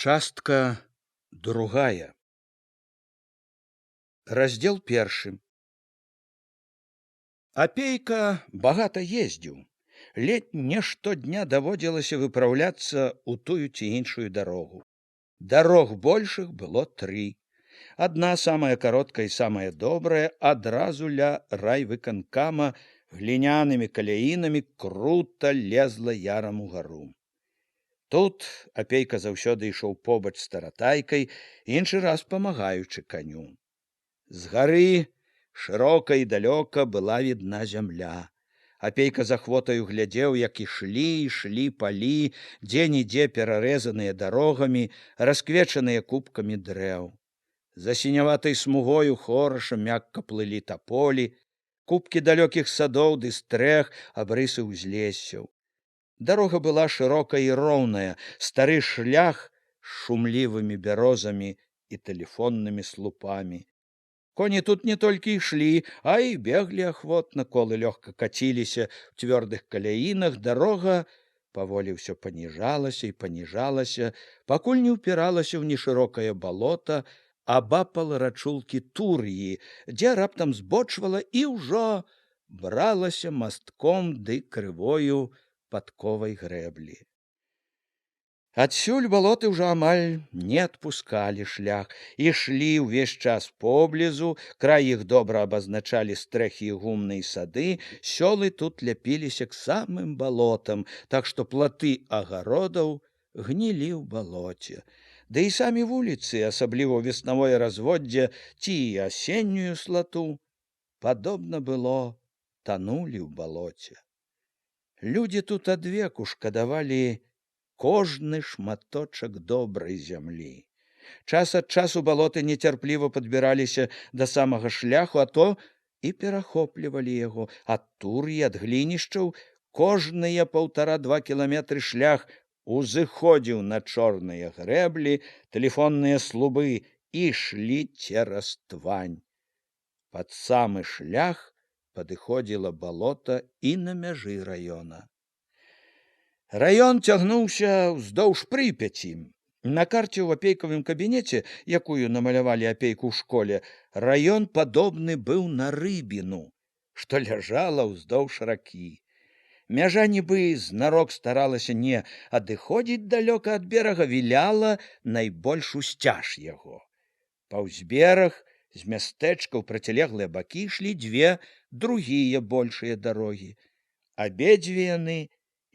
Частка другая. Раздел першы. Апейка багата ездзіў. Ледь не штодня даводзілася выпраўляцца ў тую ці іншую дарогу. Дарог большых было 3. Адна самая кароткая і самая добрая адразу ля райвыканкама глінянымі каляінамі крута лезла ярам угару. Тут апейка заўсёды ішоў побач з таратайкай, іншы раз памагаючы каню. З гары шырока і далёка была відна зямля. Апейка з ахвотаю глядзеў, як ішлі палі, дзе-нідзе перарэзаныя дарогамі, расквечаныя купкамі дрэў. За сіняватай смугою хораша мякка плылі таполі, купкі далёкіх садоў ды стрэх, абрысы ўзлесяў. Дарога была шырокая і роўная, стары шлях з шумлівымі бярозамі і тэлефоннымі слупамі. Коні тут не толькі ішлі, а і беглі ахвотна, колы лёгка каціліся ў цвёрдых каляінах, дарога паволі ўсё паніжалася і паніжалася, пакуль не ўпіралася ў нешырокае балота, абапал рачулкі Тур'і, дзе раптам збочвала і ўжо бралася мастком ды крывою падковай грэблі. Адсюль балоты ўжо амаль не адпускалі шлях, ішлі ўвесь час поблізу, край іх добра абазначалі стрэхі і гумныя сады, сёлы тут ляпіліся к самым балотам, так што платы агародаў гнілі ў балоце. Да і самі вуліцы, асабліва ў веснавое разводдзе ці асеннюю слату, падобна было, танулі ў балоце. Людзі тут адвеку шкадавалі кожны шматочак добрай зямлі. Час ад часу балоты нецярпліва падбіраліся да самага шляху, а то і перахоплівалі яго. Ад Тур'і, ад глінішчаў кожныя 1,5–2 кіламетры шлях узыходзіў на чорныя грэблі, тэлефонныя слубы ішлі цераз твань. Пад самы шлях падыходзіла балота і на мяжы раёна. Раён цягнуўся ўздоўж Прыпяці. На карце ў апейкавым кабінеце, якую намалявалі апейку ў школе, раён падобны быў на рыбіну, што ляжала ўздоўж ракі. Мяжа нібы знарок старалася не адыходзіць далёка ад берага, віляла найбольш усцяж яго. Паўз бераг з мястэчка ў процілеглыя бакі ішлі 2 другія большыя дарогі. Абедзве яны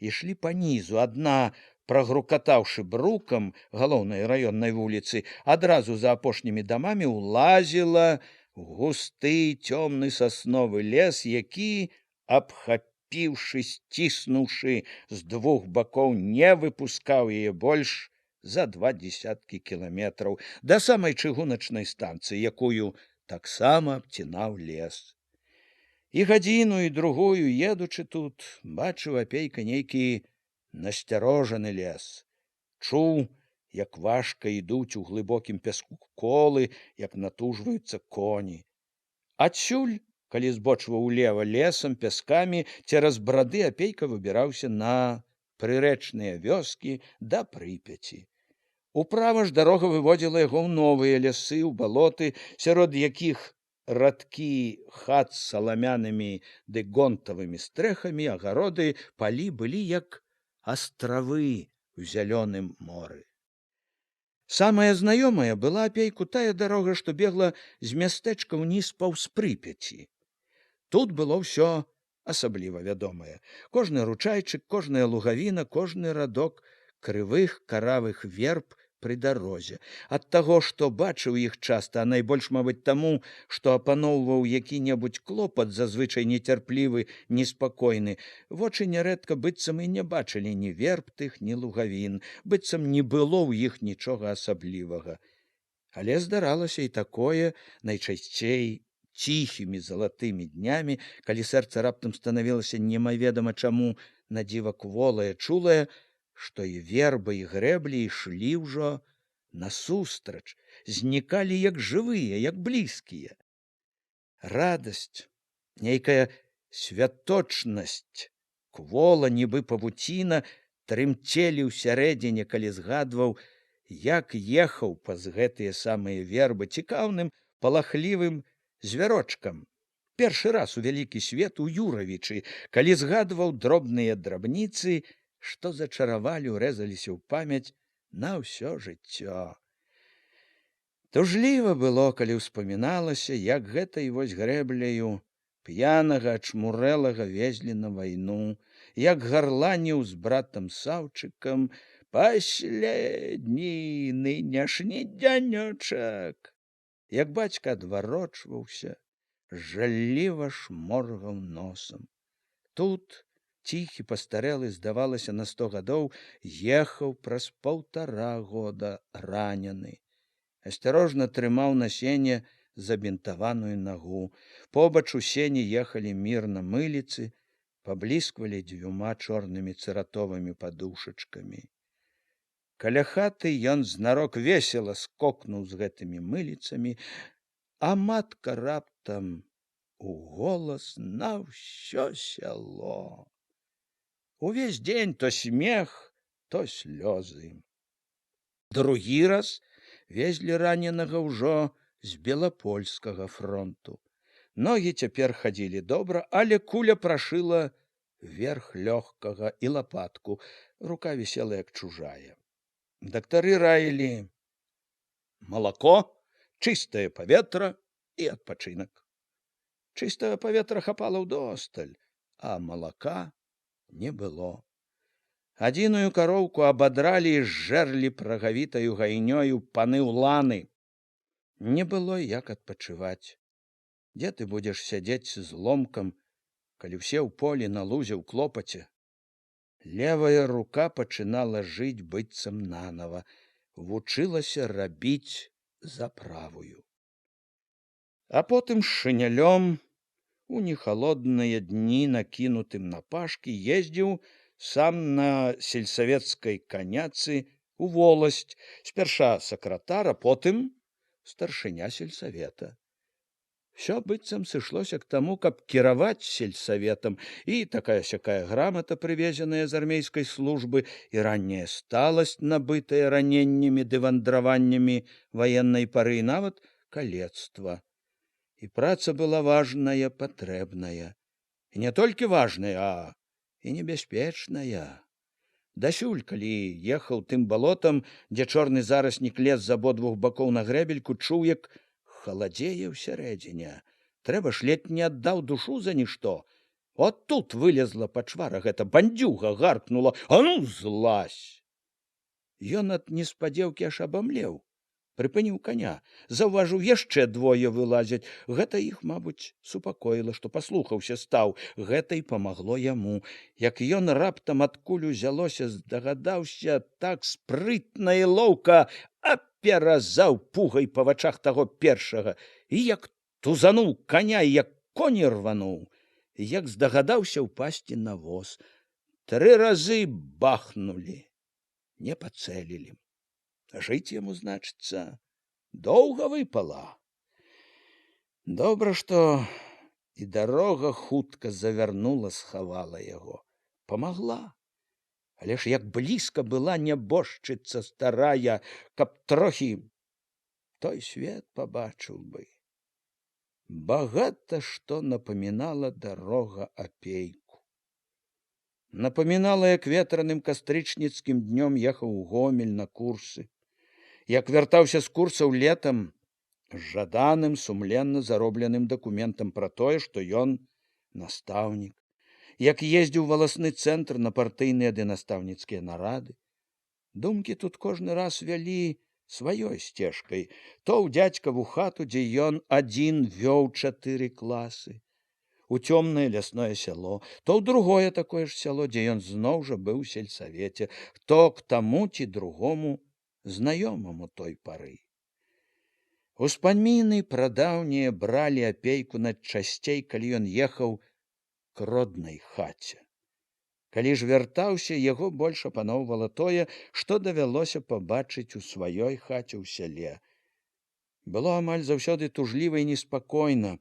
ішлі панізу. Адна, прагрукатаўшы брукам галоўнай раённай вуліцы, адразу за апошнімі дамамі ўлазіла густы цёмны сасновы лес, які, абхапіўшы, сціснуўшы з 2 бакоў, не выпускаў яе больш за 20 кіламетраў да самай чыгуначнай станцыі, якую таксама абцінаў лес. І гадзіну, і другую, едучы тут, бачыў апейка нейкі насцярожаны лес. Чуў, як важка ідуць у глыбокім пяску колы, як натужваюцца коні. Адсюль, калі збочваў улева лесам, пяскамі, цераз брады апейка выбіраўся на прырэчныя вёскі да Прыпяці. Управа ж дарога выводзіла яго ў новыя лясы, ў балоты, сярод якіх радкі хат з саламянымі ды гонтавымі стрэхамі, агароды, палі былі як астравы ў зялёным моры. Самая знаёмая была апейку тая дарога, што бегла з мястэчка ўніз паўз Прыпяці. Тут было ўсё асабліва вядомае. Кожны ручайчык, кожная лугавіна, кожны радок крывых каравых верб пры дарозе. Ад таго, што бачыў іх часта, а найбольш, мабыць, таму, што апаноўваў які-небудзь клопат, зазвычай нецярплівы, неспакойны, вочы нярэдка быццам і не бачылі ні верб тых, ні лугавін, быццам не было ў іх нічога асаблівага. Але здаралася і такое, найчасцей ціхімі залатымі днямі, калі сэрца раптам станавілася немаведама чаму надзіва кволае, чулае, што і вербы, і грэблі ішлі ўжо насустрач, знікалі як жывыя, як блізкія. Радасць, нейкая святочнасць, квола, нібы павуціна, трымцелі ўсярэдзіне, калі згадваў, як ехаў паз гэтыя самыя вербы цікаўным, палахлівым звярочкам. Першы раз у вялікі свет у Юравічы, калі згадваў дробныя драбніцы, што зачаравалі, урэзаліся ў памяць на ўсё жыццё. Тужліва было, калі ўспаміналася, як гэтай вось грэбляю п'янага ачмурэлага везлі на вайну, як гарланіў з братам Саўчыкам «Паследні нынешні дзянёчак», як бацька адварочваўся, жалліва шморгаў носам. Тут ціхі пастарэлы, здавалася, на 100 гадоў, ехаў праз 1,5 года ранены. Асцярожна трымаў на сене забінтаваную нагу. Побач у сені ехалі мірна мыліцы, паблісквалі 2 чорнымі цыратовымі падушачкамі. Каля хаты ён знарок весела скокнуў з гэтымі мыліцамі, а матка раптам у голас на ўсё сяло. Увесь дзень то смех, то слёзы. Другі раз везлі раненага ўжо з Белапольскага фронту. Ногі цяпер хадзілі добра, але куля прашыла верх лёгкага і лапатку. Рука вісела як чужая. Дактары раілі малако, чыстае паветра і адпачынак. Чыстага паветра хапала ўдосталь, а малака не было. Адзіную кароўку абадралі і зжэрлі прагавітаю гайнёю паны ўланы. Не было як адпачываць. Дзе ты будзеш сядзець з ломкам, калі ўсе ў полі, на лузе, ў клопаце? Левая рука пачынала жыць быццам нанава, вучылася рабіць за правую. А потым з шынялём у нехалодныя дні, накінутым на пашкі, ездзіў сам на сельсавецкай каняцы у воласць, спярша сакратар, а потым старшыня сельсавета. Всё быццам сышлося к таму, каб кіраваць сельсаветам, і такая-сякая грамата, прывезеная з армейскай службы, і ранняя сталасць, набытая раненнямі ды вандраваннямі ваеннай пары, і нават калецтва. І праца была важная, патрэбная. І не толькі важная, а і небяспечная. Дасюль, калі ехаў тым балотам, дзе чорны зараснік лез з абодвух бакоў на грэбельку, чуў, як халадзее ўсярэдзіне. Трэба ж ледь не аддаў душу за нішто. От тут вылезла пачвара гэта бандзюга, гаркнула: «А ну, злазь!» Ён ад неспадзеўкі аж абамлеў. Прыпыніў коня, заўважыў, яшчэ 2 вылазяць. Гэта іх, мабыць, супакоіла, што паслухаўся стаў. Гэта і памагло яму. Як ён раптам адкуль узялося, здагадаўся, так спрытна і лоўка аперазаў пугай па вачах таго першага. І як тузануў коня, і як коні рвануў, як здагадаўся ўпасці на воз. 3 разы бахнулі, не пацэлілі. Жыць яму, значыцца, доўга выпала. Добра, што і дарога хутка завярнула, схавала яго. Памагла. Але ж як блізка была нябожчыца старая, каб трохі той свет пабачыў бы. Багата што напамінала дарога Апейку. Напамінала, як ветраным кастрычніцкім днём ехаў у Гомель на курсы, як вяртаўся з курсаў летам з жаданым, сумленна заробленым дакументам пра тое, што ён настаўнік, як ездзіў валасны цэнтр на партыйныя ды настаўніцкія нарады. Думкі тут кожны раз вялі сваёй сцежкай. То ў дзядзькаву хату, дзе ён адзін вёў 4 класы, у цёмнае лясное сяло, то ў другое такое ж сяло, дзе ён зноў жа быў у сельсавеце, то к таму ці другому знаёмаму той пары. Успаміны прадаўнія бралі Апейку найчасцей, калі ён ехаў к роднай хаце. Калі ж вяртаўся, яго больш апаноўвала тое, што давялося пабачыць у сваёй хаце ў сяле. Было амаль заўсёды тужліва і неспакойна.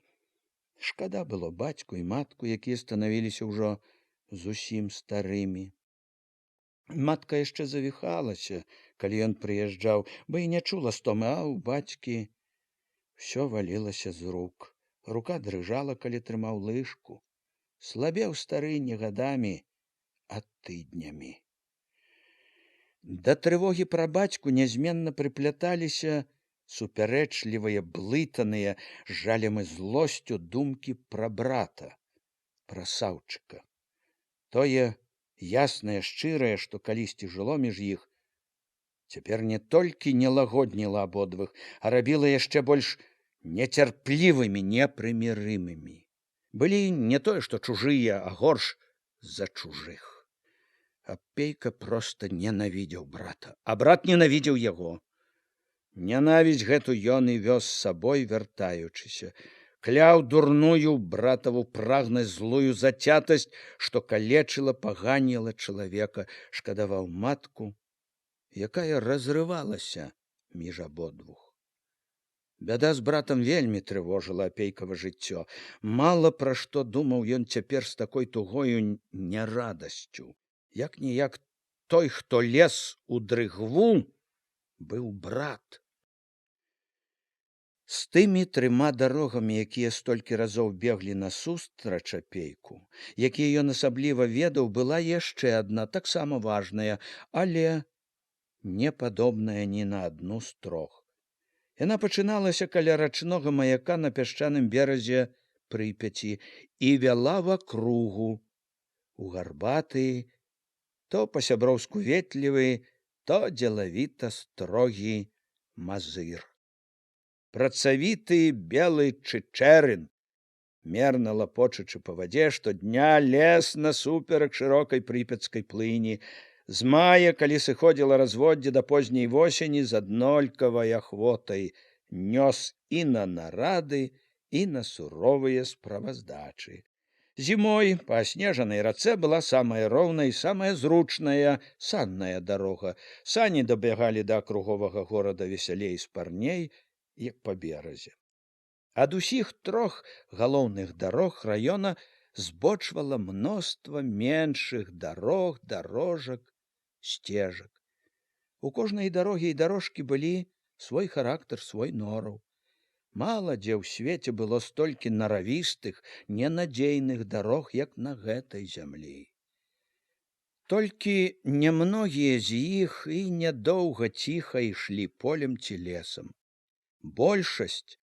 Шкада было бацьку і матку, якія станавіліся ўжо зусім старымі. Матка яшчэ завіхалася, калі ён прыязджаў, бо і не чула стомы, а ў бацькі ўсё валілася з рук. Рука дрыжала, калі трымаў лыжку. Слабеў стары не гадамі, а тыднямі. Да трывогі пра бацьку нязменна прыпляталіся супярэчлівыя, блытаныя, з жалем і злосцю думкі пра брата, пра Саўчыка. Тое яснае, шчырае, што калісьці жыло між іх, цяпер не толькі не лагодніла абодвых, а рабіла яшчэ больш нецярплівымі, непрымірымымі. Былі не тое, што чужыя, а горш за чужых. Апейка проста ненавідзеў брата, а брат ненавідзеў яго. Нянавісць гэту ён і вёз з сабой, вяртаючыся. Кляў дурную братаву прагнасць, злую зацятасць, што калечыла, паганіла чалавека, шкадаваў матку, якая разрывалася між абодвух. Бяда з братам вельмі трывожыла апейкава жыццё. Мала пра што думаў ён цяпер з такой тугою нярадасцю. Як-ніяк той, хто лез у дрыгву, быў брат. З тымі 3 дарогамі, якія столькі разоў беглі насустрач апейку, якія ён асабліва ведаў, была яшчэ адна, таксама важная, але не падобная ні на адну з 3. Яна пачыналася каля рачнога маяка на пясчаным беразе Прыпяці і вяла вакругу у гарбаты, то па-сяброўску ветлівы, то дзелавіта строгі мазыр. Працавіты белы чычэрын, мерна лапочучы па вадзе, штодня лез насуперак шырокай прыпяцкай плыні. З мая, калі сыходзіла разводдзе, да позняй восені з аднолькавай ахвотай нёс і на нарады, і на суровыя справаздачы. Зімой па аснежанай рацэ была самая роўная і самая зручная санная дарога. Сані дабягалі да акруговага горада весялей і спарней, як па беразе. Ад усіх 3 галоўных дарог раёна збочвала мноства меншых дарог, дарожак, сцежак. У кожнай дарогі і дарожкі былі свой характар, свой нораў. Мала дзе ў свеце было столькі наравістых, ненадзейных дарог, як на гэтай зямлі. Толькі немногія з іх і нядоўга ціха ішлі полем ці лесам. Большасць,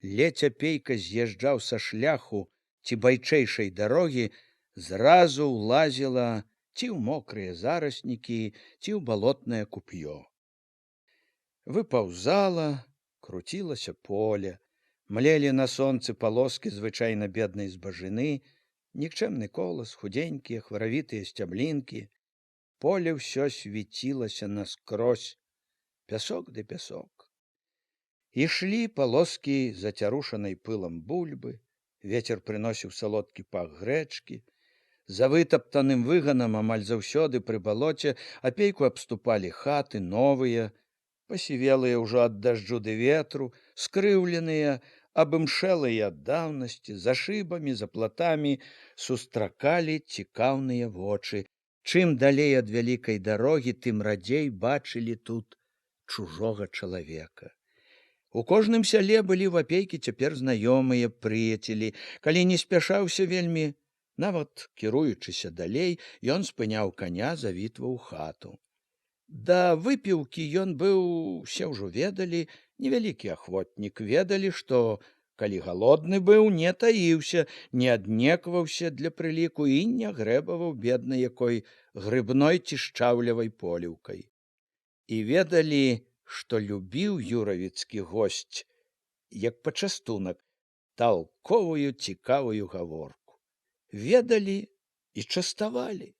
ледзь апейка з'язджаў са шляху ці байчэйшай дарогі, зразу ўлазіла ці ў мокрыя зараснікі, ці ў балотнае куп'ё. Выпаўзала, круцілася поле, млелі на сонцы палоскі звычайна беднай збажыны, нікчэмны колас, худзенькія, хваравітыя сцяблінкі. Поле ўсё свяцілася наскрозь, пясок ды пясок. Ішлі палоскі зацярушанай пылам бульбы, вецер прыносіў салодкі пах грэчкі. За вытаптаным выганам амаль заўсёды пры балоце апейку абступалі хаты новыя, пасівелыя ўжо ад дажджу ды ветру, скрыўленыя, абымшэлыя ад даўнасці, за шыбамі, за платамі сустракалі цікаўныя вочы. Чым далей ад вялікай дарогі, тым радзей бачылі тут чужога чалавека. У кожным сяле былі ў апейкі цяпер знаёмыя, прыяцелі. Калі не спяшаўся вельмі, нават кіруючыся далей, ён спыняў каня, завітваў хату. Да выпіўкі ён быў, усе ўжо ведалі, невялікі ахвотнік, ведалі, што калі галодны быў, не таіўся, не аднекваўся для прыліку і не грэбаваў беднай якой грыбной ці шчаўлявай поліўкай. І ведалі, што любіў юравіцкі госць, як пачастунак, талковую цікавую гаворку. Ведалі і частавалі.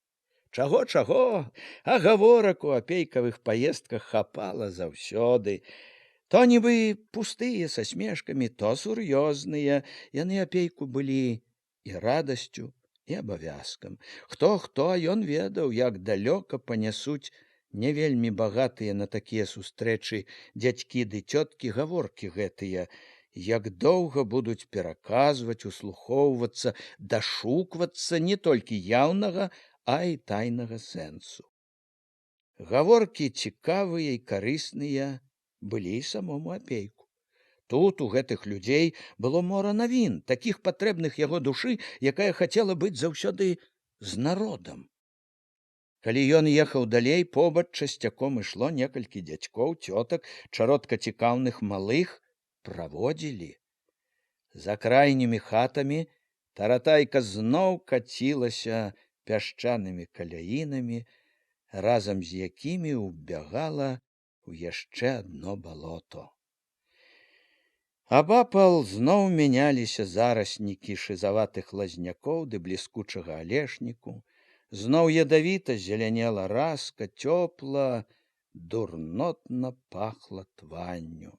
Чаго, а гаворак у апейкавых паездках хапала заўсёды. То нібы пустыя са смешкамі, то сур'ёзныя. Яны апейку былі і радасцю, і абавязкам. Хто, а ён ведаў, як далёка панясуць не вельмі багатыя на такія сустрэчы дзядзькі ды цёткі гаворкі гэтыя, як доўга будуць пераказваць, услухоўвацца, дашуквацца не толькі яўнага, а і тайнага сэнсу. Гаворкі цікавыя і карысныя былі і самому Апейку. Тут у гэтых людзей было мора навін, такіх патрэбных яго душы, якая хацела быць заўсёды з народам. Калі ён ехаў далей, побач часцяком ішло некалькі дзядзькоў, цётак, чародка цікаўных малых праводзілі. За крайнімі хатамі таратайка зноў кацілася пясчанымі каляінамі, разам з якімі ўбягала ў яшчэ адно балото. Абапал зноў мяняліся зараснікі шызаватых лазнякоў ды бліскучага алешніку, зноў ядавіта зелянела раска, цёпла, дурнотна пахла тванню.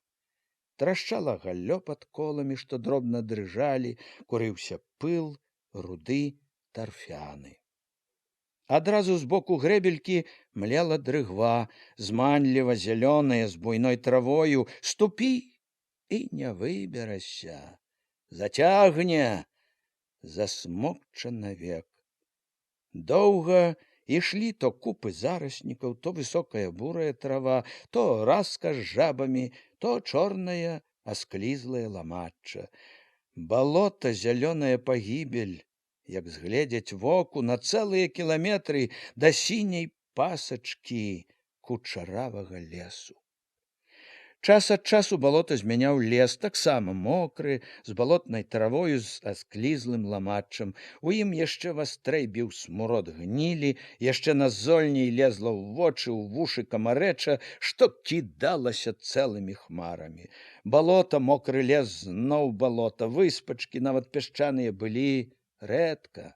Трашчала галлё пад коламі, што дробна дрыжалі, курыўся пыл, руды, тарфяны. Адразу збоку грэбелькі млела дрыгва, зманліва зялёная, з буйной травою. Ступі і не выберася, зацягне, засмокча навек. Доўга ішлі то купы зараснікаў, то высокая бурая трава, то раска з жабамі, то чорная асклізлая ламачча. Балота зялёная пагібель, як згледзець воку на цэлыя кіламетры да сіняй пасачкі кучаравага лесу. Час ад часу балота змяняў лес, таксама мокры, з балотнай травою, з асклізлым ламаччам. У ім яшчэ вастрэй біў смурод гнілі, яшчэ назольней лезла ў вочы, ў вушы камарэча, што кідалася цэлымі хмарамі. Балота, мокры лес, зноў балота, выспачкі, нават пясчаныя, былі рэдка,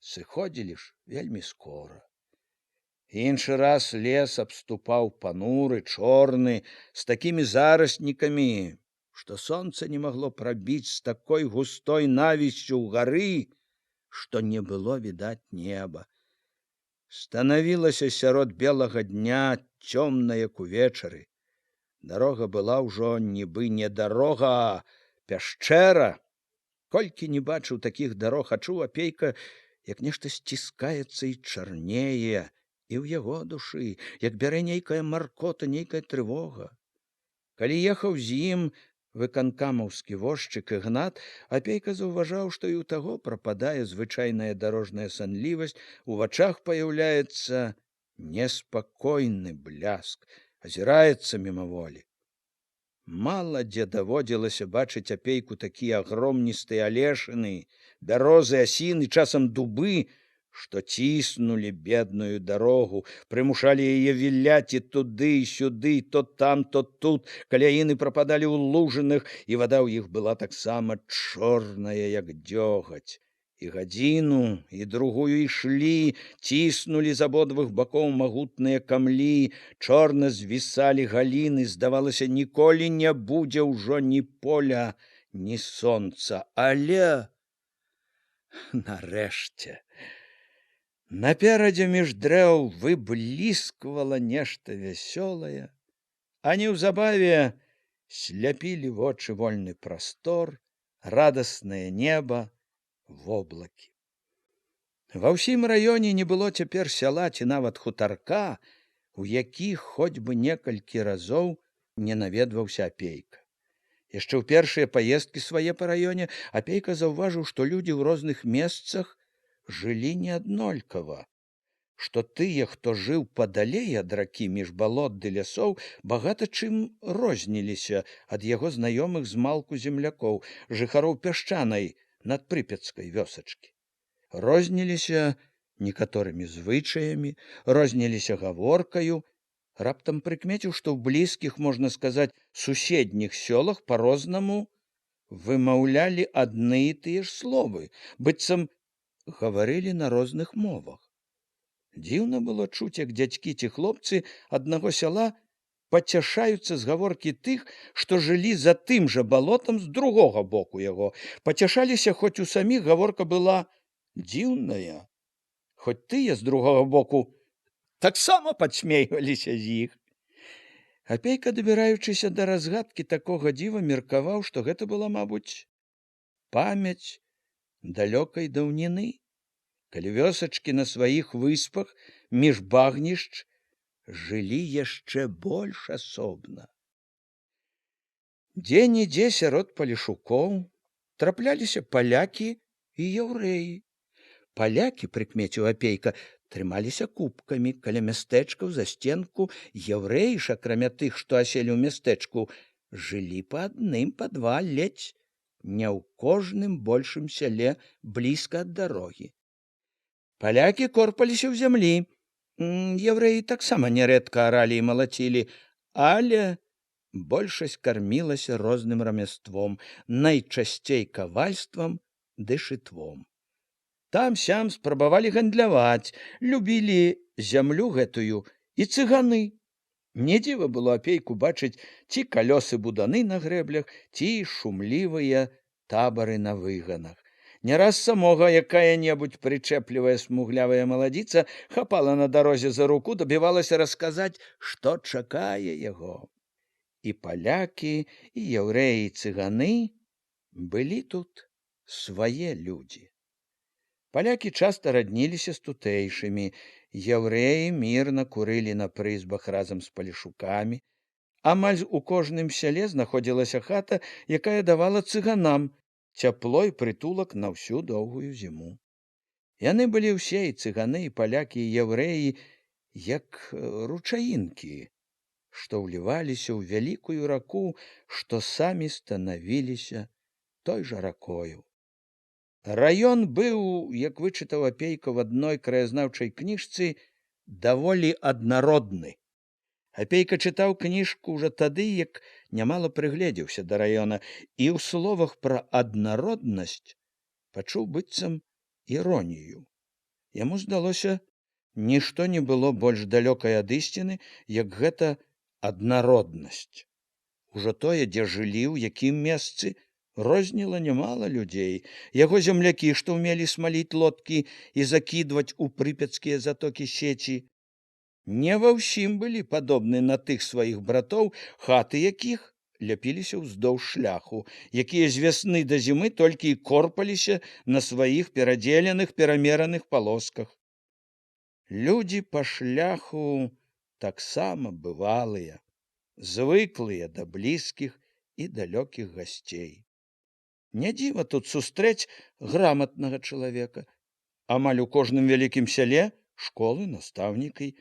сыходзілі ж вельмі скора. Іншы раз лес абступаў пануры, чорны, з такімі зараснікамі, што сонца не магло прабіць, з такой густой навіссю ўгары, што не было відаць неба. Станавілася сярод белага дня цёмна, як увечары. Дарога была ўжо нібы не дарога, а пяшчэра. Колькі не бачыў такіх дарог, а чуў Апейка, як нешта сціскаецца і чарнее, і ў яго душы, як бярэ нейкая маркота, нейкая трывога. Калі ехаў з ім выканкамаўскі возчык Ігнат, Апейка заўважаў, што і ў таго прападае звычайная дарожная санлівасць, у вачах паяўляецца неспакойны бляск, азіраецца мімаволі. Мала дзе даводзілася бачыць Апейку такія агромністыя алешыны, бярозы, асіны, часам дубы, што ціснулі бедную дарогу, прымушалі яе віляць і туды, і сюды, то там, то тут. Каляіны прападалі ў лужынах, і вада ў іх была таксама чорная, як дзёгаць. І гадзіну, і другую ішлі, ціснулі з абодвух бакоў магутныя камлі, чорна звісалі галіны, здавалася, ніколі не будзе ўжо ні поля, ні сонца. Але нарэшце наперадзе між дрэў выблісквала нешта вясёлае, а неўзабаве сляпілі вочы вольны прастор, радаснае неба, воблакі. Ва ўсім раёне не было цяпер сяла ці нават хутарка, у які хоць бы некалькі разоў не наведваўся Апейка. Яшчэ ў першыя паездкі свае па раёне Апейка заўважыў, што людзі ў розных месцах жылі неаднолькава, што тыя, хто жыў падалей ад ракі між балот ды лясоў, багата чым розніліся ад яго знаёмых змалку землякоў, жыхароў пясчанай надпрыпяцкай вёсачкі. Розніліся некаторымі звычаямі, розніліся гаворкаю, раптам прыкмеціў, што ў блізкіх, можна сказаць, суседніх сёлах па-рознаму вымаўлялі адны і тыя ж словы, быццам гаварылі на розных мовах. Дзіўна было чуць, як дзядзькі ці хлопцы аднаго сяла пацяшаюцца з гаворкі тых, што жылі за тым жа балотам з другога боку яго. Пацяшаліся, хоць у саміх гаворка была дзіўная, хоць тыя з другога боку таксама падсмейваліся з іх. Апейка, дабіраючыся да разгадкі такога дзіва, меркаваў, што гэта была, мабуць, памяць далёкай даўніны, калі вёсачкі на сваіх выспах між багнішч жылі яшчэ больш асобна. Дзе-нідзе сярод палешукоў трапляліся палякі і яўрэі. Палякі, прыкмеціў Апейка, трымаліся купкамі каля мястэчкаў за сценку, яўрэі ж, акрамя тых, што аселі ў мястэчку, жылі па адным, па два, ледзь не ў кожным большым сяле блізка ад дарогі. Палякі корпаліся ў зямлі. Яўрэі таксама нярэдка аралі і малацілі, але большасць кармілася розным рамяством, найчасцей кавальствам ды шытвом. Там-сям спрабавалі гандляваць, любілі зямлю гэтую і цыганы. Не дзіва было Апейку бачыць ці калёсы буданы на грэблях, ці шумлівыя табары на выганах. Не раз самога якая-небудзь прычэплівая смуглявая маладзіца хапала на дарозе за руку, дабівалася расказаць, што чакае яго. І палякі, і яўрэі, і цыганы былі тут свае людзі. Палякі часта радніліся з тутэйшымі, яўрэі мірна курылі на прызбах разам з палешукамі. Амаль у кожным сяле знаходзілася хата, якая давала цыганам цяпло і прытулак на ўсю доўгую зіму. Яны былі ўсе, і цыганы, і палякі, і яўрэі, як ручаінкі, што ўліваліся ў вялікую раку, што самі станавіліся той жа ракою. Раён быў, як вычытаў Апейка в адной краязнаўчай кніжцы, даволі аднародны. Апейка чытаў кніжку ўжо тады, як нямала прыгледзеўся да раёна, і ў словах пра аднароднасць пачуў быццам іронію. Яму здалося, нішто не было больш далёкай ад ісціны, як гэта аднароднасць. Ужо тое, дзе жылі, у якім месцы, розніла нямала людзей. Яго землякі, што ўмелі смаліць лодкі і закідваць у прыпяцкія затокі сеці, не ва ўсім былі падобны на тых сваіх братоў, хаты якіх ляпіліся ўздоўж шляху, якія з вясны да зімы толькі і корпаліся на сваіх перадзеленых, перамераных палосках. Людзі па шляху таксама бывалыя, звыклыя да блізкіх і далёкіх гасцей. Не дзіва тут сустрэць граматнага чалавека. Амаль у кожным вялікім сяле школы, настаўнікі,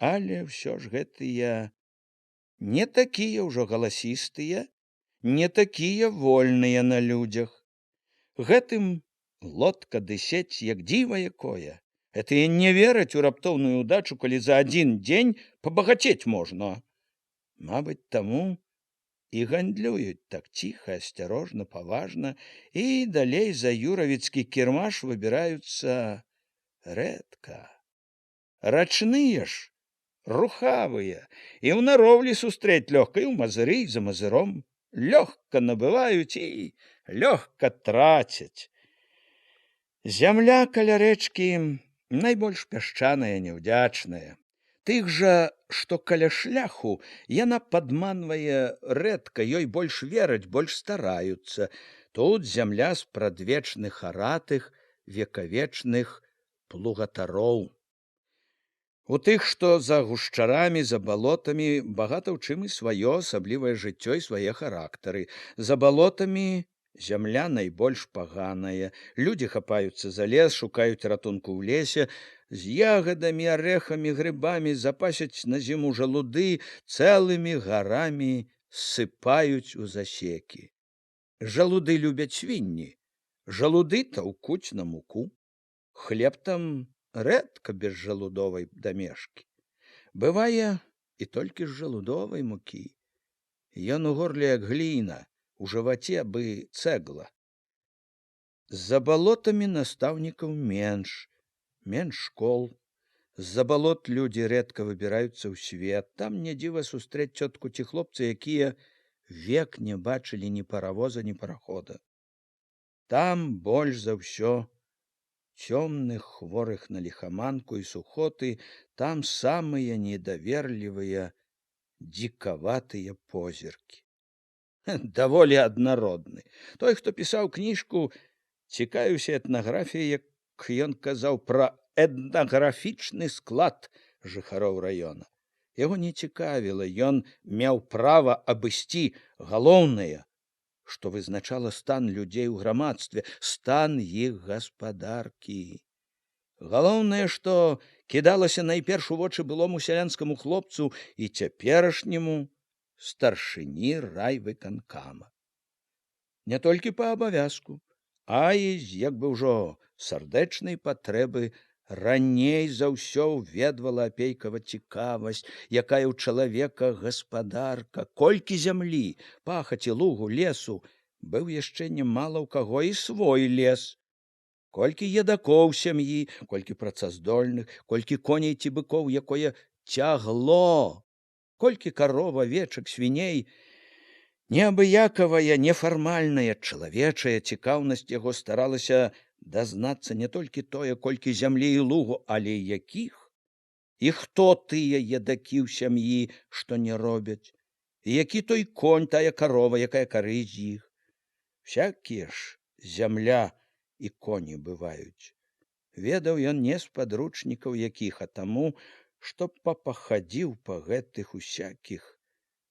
але ўсё ж гэтыя не такія ўжо галасістыя, не такія вольныя на людзях. Гэтым лодка ды сець, як дзіва якое. Гэтыя не вераць у раптоўную ўдачу, калі за адзін дзень пабагацець можна. Мабыць, таму і гандлююць так ціха, асцярожна, паважна, і далей за юравіцкі кірмаш выбіраюцца рэдка. Рачныя ж, рухавыя, і ў нароўлі сустрэць лёгка, і ў мазыры, і за мазыром. Лёгка набываюць і лёгка трацяць. Зямля каля рэчкі найбольш пясчаная, няўдзячная. Тых жа, што каля шляху, яна падманвае рэдка, ёй больш вераць, больш стараюцца. Тут зямля спрадвечных аратых, векавечных плугатароў. У тых, што за гушчарамі, за балотамі, багата ў чым і сваё асаблівае жыццё і свае характары. За балотамі зямля найбольш паганая. Людзі хапаюцца за лес, шукаюць ратунку ў лесе, з ягадамі, арэхамі, грыбамі запасяць на зіму жалуды, цэлымі гарамі ссыпаюць у засекі. Жалуды любяць свінні, жалуды таўкуць на муку. Хлеб там рэдка без жалудовай дамешкі. Бывае і толькі з жалудовай мукі. Ён у горле як гліна, у жываце бы цэгла. За балотамі настаўнікаў менш школ. З-за балот людзі рэдка выбіраюцца ў свет. Там не дзіва сустрэць цётку ці хлопца, якія век не бачылі ні паравоза, ні парахода. Там больш за ўсё цёмных, хворых на ліхаманку і сухоты, там самыя недаверлівыя, дзікаватыя позіркі. Даволі аднародны. Той, хто пісаў кніжку, цікавіўся этнаграфіяй, як ён казаў, пра этнаграфічны склад жыхароў раёна. Яго не цікавіла, ён меў права абысці галоўнае, што вызначала стан людзей у грамадстве, стан іх гаспадаркі. Галоўнае, што кідалася найперш у вочы былому сялянскаму хлопцу і цяперашняму старшыні райвыканкама. Не толькі па абавязку, а і як бы ўжо сардэчнай патрэбы раней за ўсё ведвала апейкава цікавасць, якая ў чалавека гаспадарка, колькі зямлі, пахаці, лугу, лесу, быў яшчэ немала ў каго і свой лес. Колькі едакоў сям'і, колькі працаздольных, колькі коней ці быкоў, якое цягло, колькі каров, авечак, свіней. Неабыякавая, нефармальная чалавечая цікаўнасць яго старалася дазнацца не толькі тое, колькі зямлі і лугу, але якіх, і хто тыя едакі ў сям'і, што не робяць, і які той конь, тая карова, якая карысць з іх. Всякія ж зямля і коні бываюць. Ведаў ён не з падручнікаў якіх, а таму, што папахадзіў па гэтых усякіх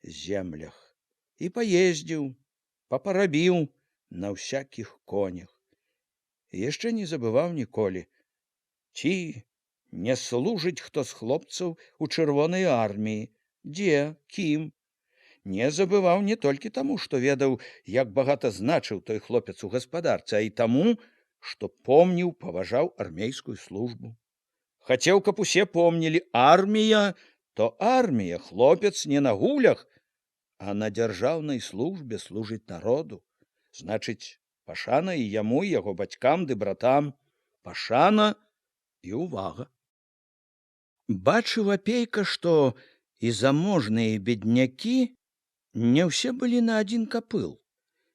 землях і паездзіў, папарабіў на ўсякіх конях. І яшчэ не забываў ніколі, ці не служыць хто з хлопцаў у чырвонай арміі, дзе, кім. Не забываў не толькі таму, што ведаў, як багата значыў той хлопец у гаспадарцы, а і таму, што помніў, паважаў армейскую службу. Хацеў, каб усе помнілі, армія, то армія, хлопец не на гулях, а на дзяржаўнай службе служыць народу. Значыць, пашана і яму, і яго бацькам ды братам, пашана і ўвага. Бачыў апейка, што і заможныя беднякі не ўсе былі на адзін капыл.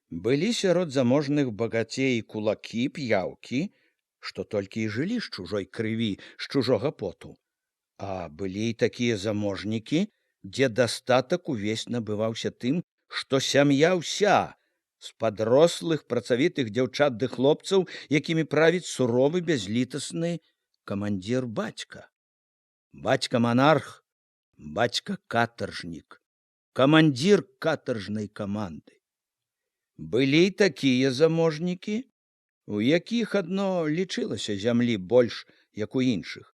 Былі сярод заможных багацей кулакі, п'яўкі, што толькі і жылі з чужой крыві, з чужога поту. А былі і такія заможнікі, дзе дастатак увесь набываўся тым, што сям'я ўся, з падрослых працавітых дзяўчат ды хлопцаў, якімі правіць суровы бязлітасны камандзір бацька. Бацька-манарх, бацька-катаржнік, камандзір катаржнай каманды. Былі такія заможнікі, у якіх адно лічылася зямлі больш, як у іншых.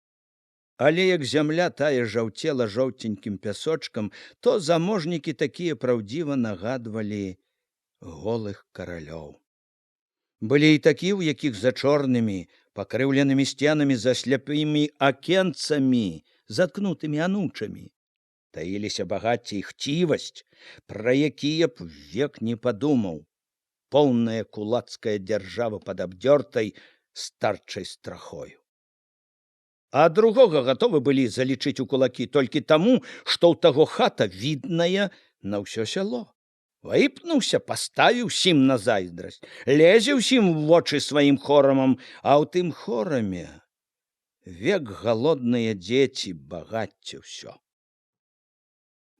Але як зямля тая жаўцела жоўценькім пясочкам, то заможнікі такія праўдзіва нагадвалі голых каралёў. Былі і такі, у якіх за чорнымі, пакрыўленымі сценамі, за сляпымі акенцамі, заткнутымі анучамі, таіліся багацце і хцівасць, пра якія б век не падумаў. Поўная кулацкая дзяржава пад абдзёртай старчай страхою. А другога гатовы былі залічыць у кулакі толькі таму, што ў таго хата відная на ўсё сяло. Выпнуўся, паставіў сім на зайздрасць, лезе ўсім в вочы сваім хорамам, а ў тым хораме век галодныя дзеці, багацце ўсё.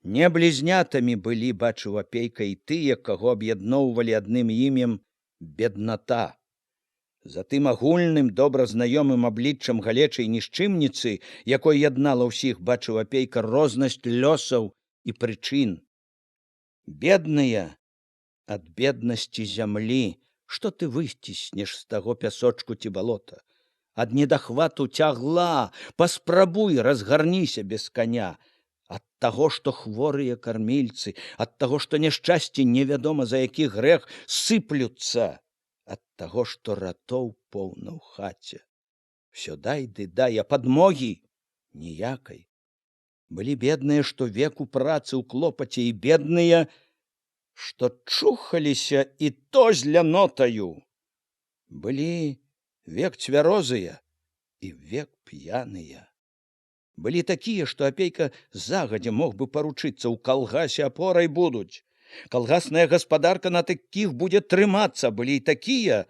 Не блізнятамі былі, бачыў апейка, і тыя, каго аб'ядноўвалі адным імем бедната. За тым агульным, добра знаёмым абліччам галечай нішчымніцы, якой яднала ўсіх, бачыў апейка рознасць лёсаў і прычын. Бедныя ад беднасці зямлі, што ты высціснеш з таго пясочку ці балота? Ад недахвату цягла, паспрабуй, разгарніся без каня. Ад таго, што хворыя кармільцы, ад таго, што няшчасці невядома за які грэх сыплюцца, ад таго, што ратоў поўна ў хаце. Всё дай ды дай, а падмогі ніякай. Былі бедныя, што век у працы ў клопаце, і бедныя, што чухаліся і то з лянотаю. Былі век цвярозыя і век п'яныя. Былі такія, што апейка загадзя мог бы паручыцца, ў калгасе апорай будуць. Калгасная гаспадарка на такіх будзе трымацца. Былі і такія,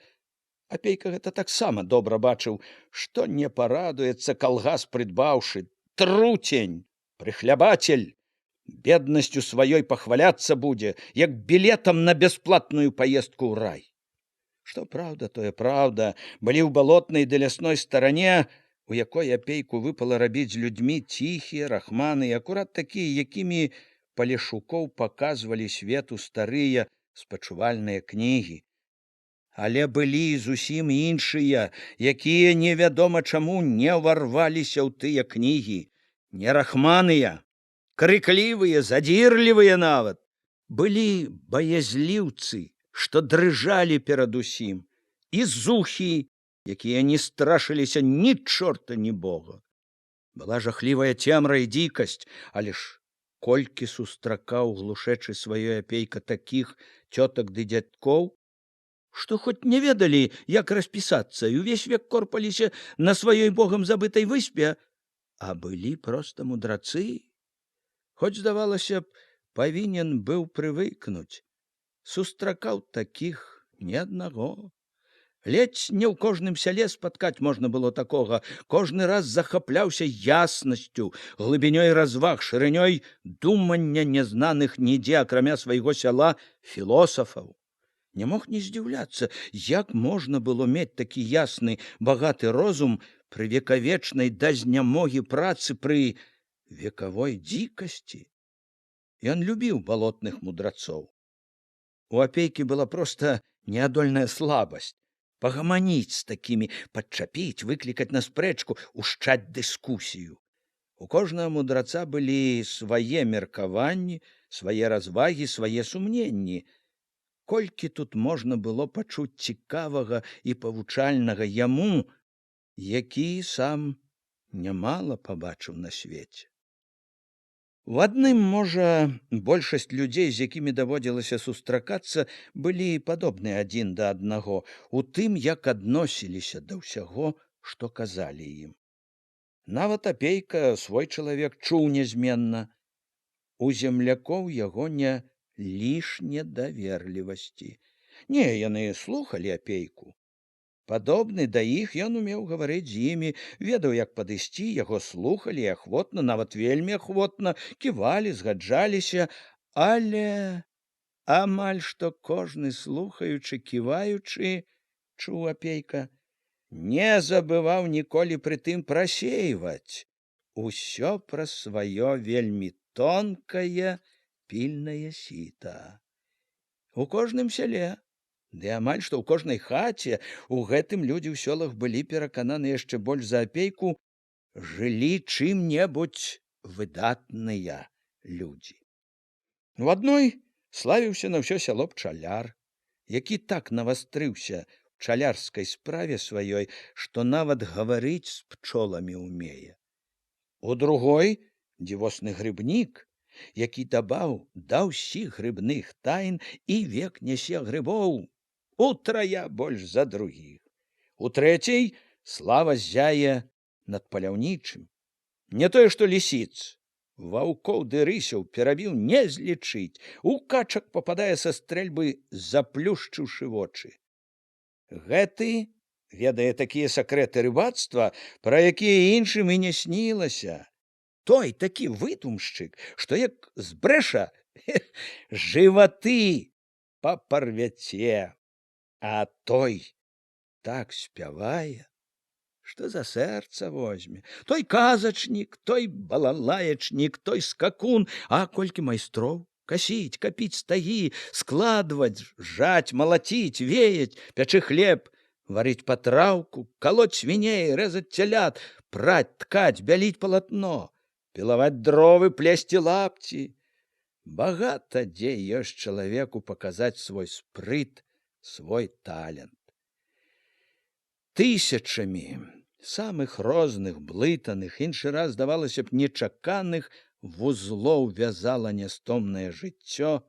апейка гэта таксама добра бачыў, што не парадуецца калгас прыдбаўшы, труцень, прыхлябацель, беднасцю сваёй пахваляцца будзе, як білетам на бясплатную паездку ў рай. Што праўда, тое праўда, былі ў балотнай ды лясной старане у якой апейку выпала рабіць з людзьмі ціхія, рахманы, акурат такія, якімі Палешукоў паказвалі свету старыя спачувальныя кнігі. Але былі зусім іншыя, якія невядома чаму не ўварваліся ў тыя кнігі, не рахманыя, крыклівыя, задзірлівыя нават. Былі баязліўцы, што дрыжалі перад усім, і зухі, якія не страшыліся ні чорта, ні бога. Была жахлівая цемра і дзікасць, але ж колькі сустракаў, глушэчы сваёй апейка такіх цётак ды дзядкоў, што хоць не ведалі, як распісацца, і ўвесь век корпаліся на сваёй богам забытай выспе, а былі проста мудрацы. Хоць, здавалася б, павінен быў прывыкнуць, сустракаў такіх ні аднаго. Ледзь не ў кожным сяле спаткаць можна было такога, кожны раз захапляўся яснасцю, глыбінёй разваг, шырынёй думання незнаных нідзе, акрамя свайго сяла, філосафаў. Не мог не здзіўляцца, як можна было мець такі ясны, багаты розум пры векавечнай да знямогі працы, пры векавой дзікасці. Ён любіў балотных мудрацоў. У апейкі была проста неадольная слабасць пагаманіць з такімі, падчапіць, выклікаць на спрэчку, ушчаць дыскусію. У кожнага мудраца былі свае меркаванні, свае развагі, свае сумненні. Колькі тут можна было пачуць цікавага і павучальнага яму, які сам нямала пабачыў на свеце. У адным, можа, большасць людзей, з якімі даводзілася сустракацца, былі падобныя адзін да аднаго у тым, як адносіліся да ўсяго, што казалі ім. Нават апейка, свой чалавек, чуў нязменна. У землякоў яго не лішне даверлівасці. Не, яны слухалі апейку. Падобны да іх, ён умеў гаварыць з імі, ведаў, як падысці, яго слухалі ахвотна, нават вельмі ахвотна, ківалі, згаджаліся, але амаль што кожны, слухаючы, ківаючы, чуў апейка, не забываў ніколі прытым прасейваць усё пра сваё вельмі тонкае, пільнае сіта. У кожным сяле, ды амаль што ў кожнай хаце, у гэтым людзі ў сёлах былі перакананы яшчэ больш за апейку, жылі чым-небудзь выдатныя людзі. У адной славіўся на ўсё сяло пчаляр, які так навастрыўся ў пчалярскай справе сваёй, што нават гаварыць з пчоламі ўмее. У другой дзівосны грыбнік, які дабаў да ўсіх грыбных тайн і век нясе грыбоў утрая больш за другіх. У трэцяй слава ззяе над паляўнічым. Не тое, што лісіц, ваўкоў ды рысяў перабіў не злічыць, у качак пападае са стрэльбы, заплюшчыўшы вочы. Гэты ведае такія сакрэты рыбацтва, пра якія іншым і не снілася. Той такі выдумшчык, што як збрэша, жываты папарвяце. А той так спявае, што за сэрца возьме. Той казачнік, той балалаечнік, той скакун, а колькі майстроў касіць, капіць стагі, складваць, жаць, малаціць, веяць, пячы хлеб, варыць патраўку, калоць свіней, рэзаць цялят, праць, ткаць, бяліць палатно, пілаваць дровы, плесці лапці. Багата дзе ёсць чалавеку паказаць свой спрыт, свой талент. Тысячамі самых розных, блытаных, іншы раз, здавалася б, нечаканых вузлоў вязала нястомнае жыццё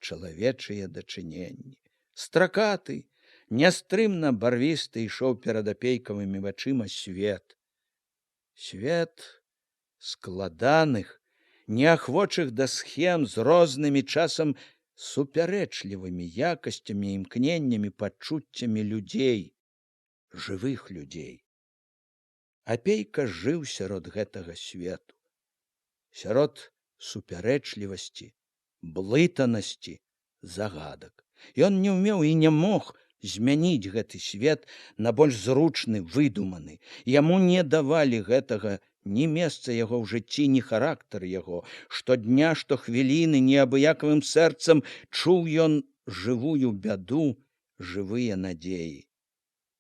чалавечыя дачыненні. Стракаты, нястрымна барвісты ішоў перад апейкавымі вачыма свет. Свет складаных, неахвочых да схем з рознымі, часам супярэчлівымі якасцямі, імкненнямі, пачуццямі людзей, жывых людзей. Апейка жыў сярод гэтага свету, сярод супярэчлівасці, блытанасці, загадак. Ён не ўмеў і не мог змяніць гэты свет на больш зручны, выдуманы. Яму не давалі гэтага ні месца яго ў жыцці, ні характар яго. Штодня, штохвіліны неабыякавым сэрцам чуў ён жывую бяду, жывыя надзеі.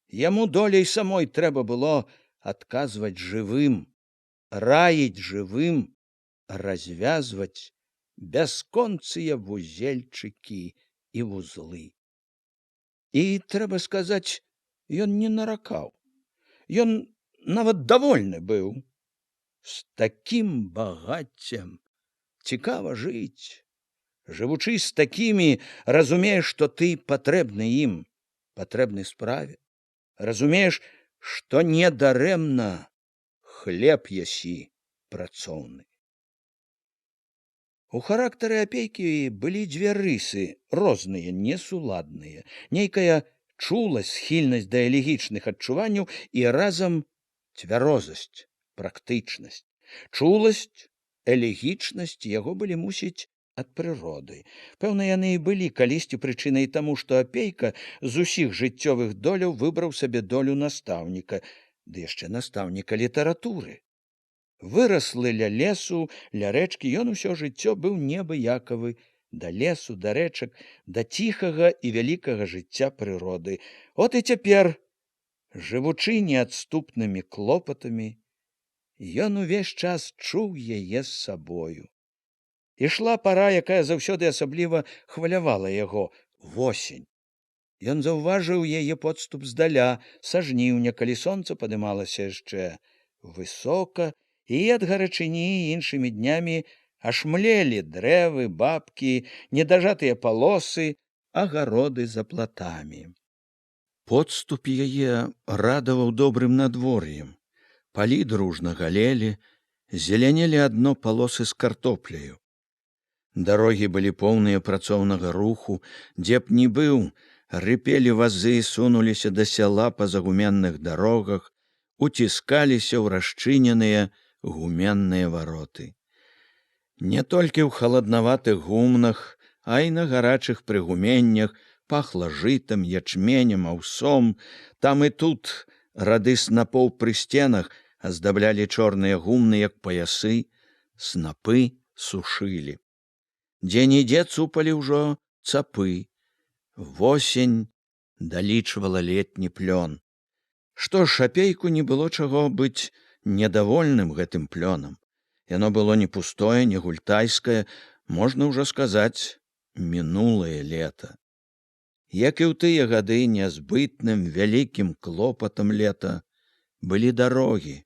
Яму долей самой трэба было адказваць жывым, раіць жывым, развязваць бясконцыя вузельчыкі і вузлы. І, трэба сказаць, ён не наракаў. Ён нават давольны быў. З такім багаццем цікава жыць. Жывучы з такімі, разумееш, што ты патрэбны ім, патрэбны справе. Разумееш, што недарэмна хлеб ясі працоўны. У характары Апейкі былі дзве рысы, розныя, несуладныя. Нейкая чуласць, схільнасць да элегічных адчуванняў і разам цвярозасць, практычнасць. Чуласць, элегічнасць яго былі, мусіць, ад прыроды. Пэўна, яны і былі калісьці прычынай таму, што Апейка з усіх жыццёвых доляў выбраў сабе долю настаўніка, ды яшчэ настаўніка літаратуры. Выраслы ля лесу, ля рэчкі, ён усё жыццё быў неабыякавы да лесу, да рэчак, да ціхага і вялікага жыцця прыроды. От і цяпер, жывучы неадступнымі клопатамі, ён увесь час чуў яе з сабою. Ішла пара, якая заўсёды асабліва хвалявала яго — восень. Ён заўважыў яе подступ здаля, са жніўня, калі сонца падымалася яшчэ высока, і ад гарачыні іншымі днямі ашмлелі дрэвы, бабкі, недажатыя палосы, агароды за платамі. Подступ яе радаваў добрым надвор'ем. Палі дружна галелі, зелянелі адно палосы з картопляю. Дарогі былі поўныя працоўнага руху, дзе б ні быў, рыпелі вазы, сунуліся да сяла па загуменных дарогах, уціскаліся ў расчыненыя гуменныя вароты. Не толькі ў халаднаватых гумнах, а і на гарачых прыгуменнях пахла жытам, ячменем, аўсом. Там і тут рады снапоў пры сценах аздаблялі чорныя гумны, як паясы, снапы сушылі. Дзе-нідзе цупалі ўжо цапы. Восень далічвала летні плён. Што ж, Апейку не было чаго быць недовольным гэтым плёнам. Яно было не пустое, не гультайскае, можна ўжо сказаць, мінулае лета. Як і ў тыя гады, нязбытным, вялікім клопатам лета былі дарогі.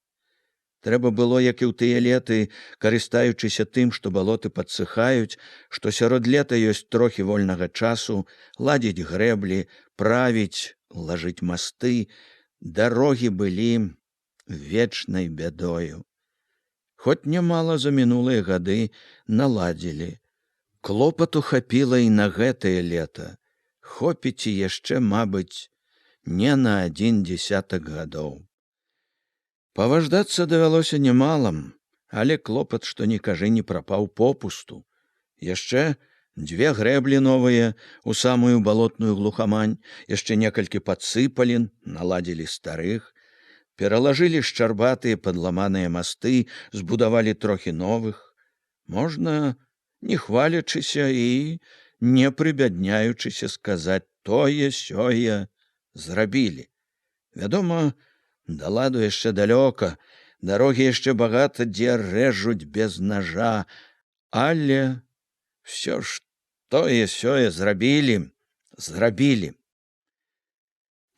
Трэба было, як і ў тыя леты, карыстаючыся тым, што балоты падсыхаюць, што сярод лета ёсць трохі вольнага часу, ладзіць грэблі, правіць, лажыць масты, дарогі былі вечнай бядою. Хоць нямала за мінулыя гады наладзілі. Клопату хапіла і на гэтае лета. Хопіць і яшчэ, мабыць, не на 10 гадоў. Паваждацца давялося немалам, але клопат, што ні кажы, не прапаў попусту. Яшчэ 2 грэблі новыя у самую балотную глухамань, яшчэ некалькі падсыпалін, наладзілі старых, пералажылі шчарбатыя падламаныя масты, збудавалі трохі новых. Можна, не хвалячыся і не прыбядняючыся сказаць, тое-сёе зрабілі. Вядома, да ладу яшчэ далёка, дарогі яшчэ багата дзе рэжуць без нажа, але всё ж тое-сёе зрабілі.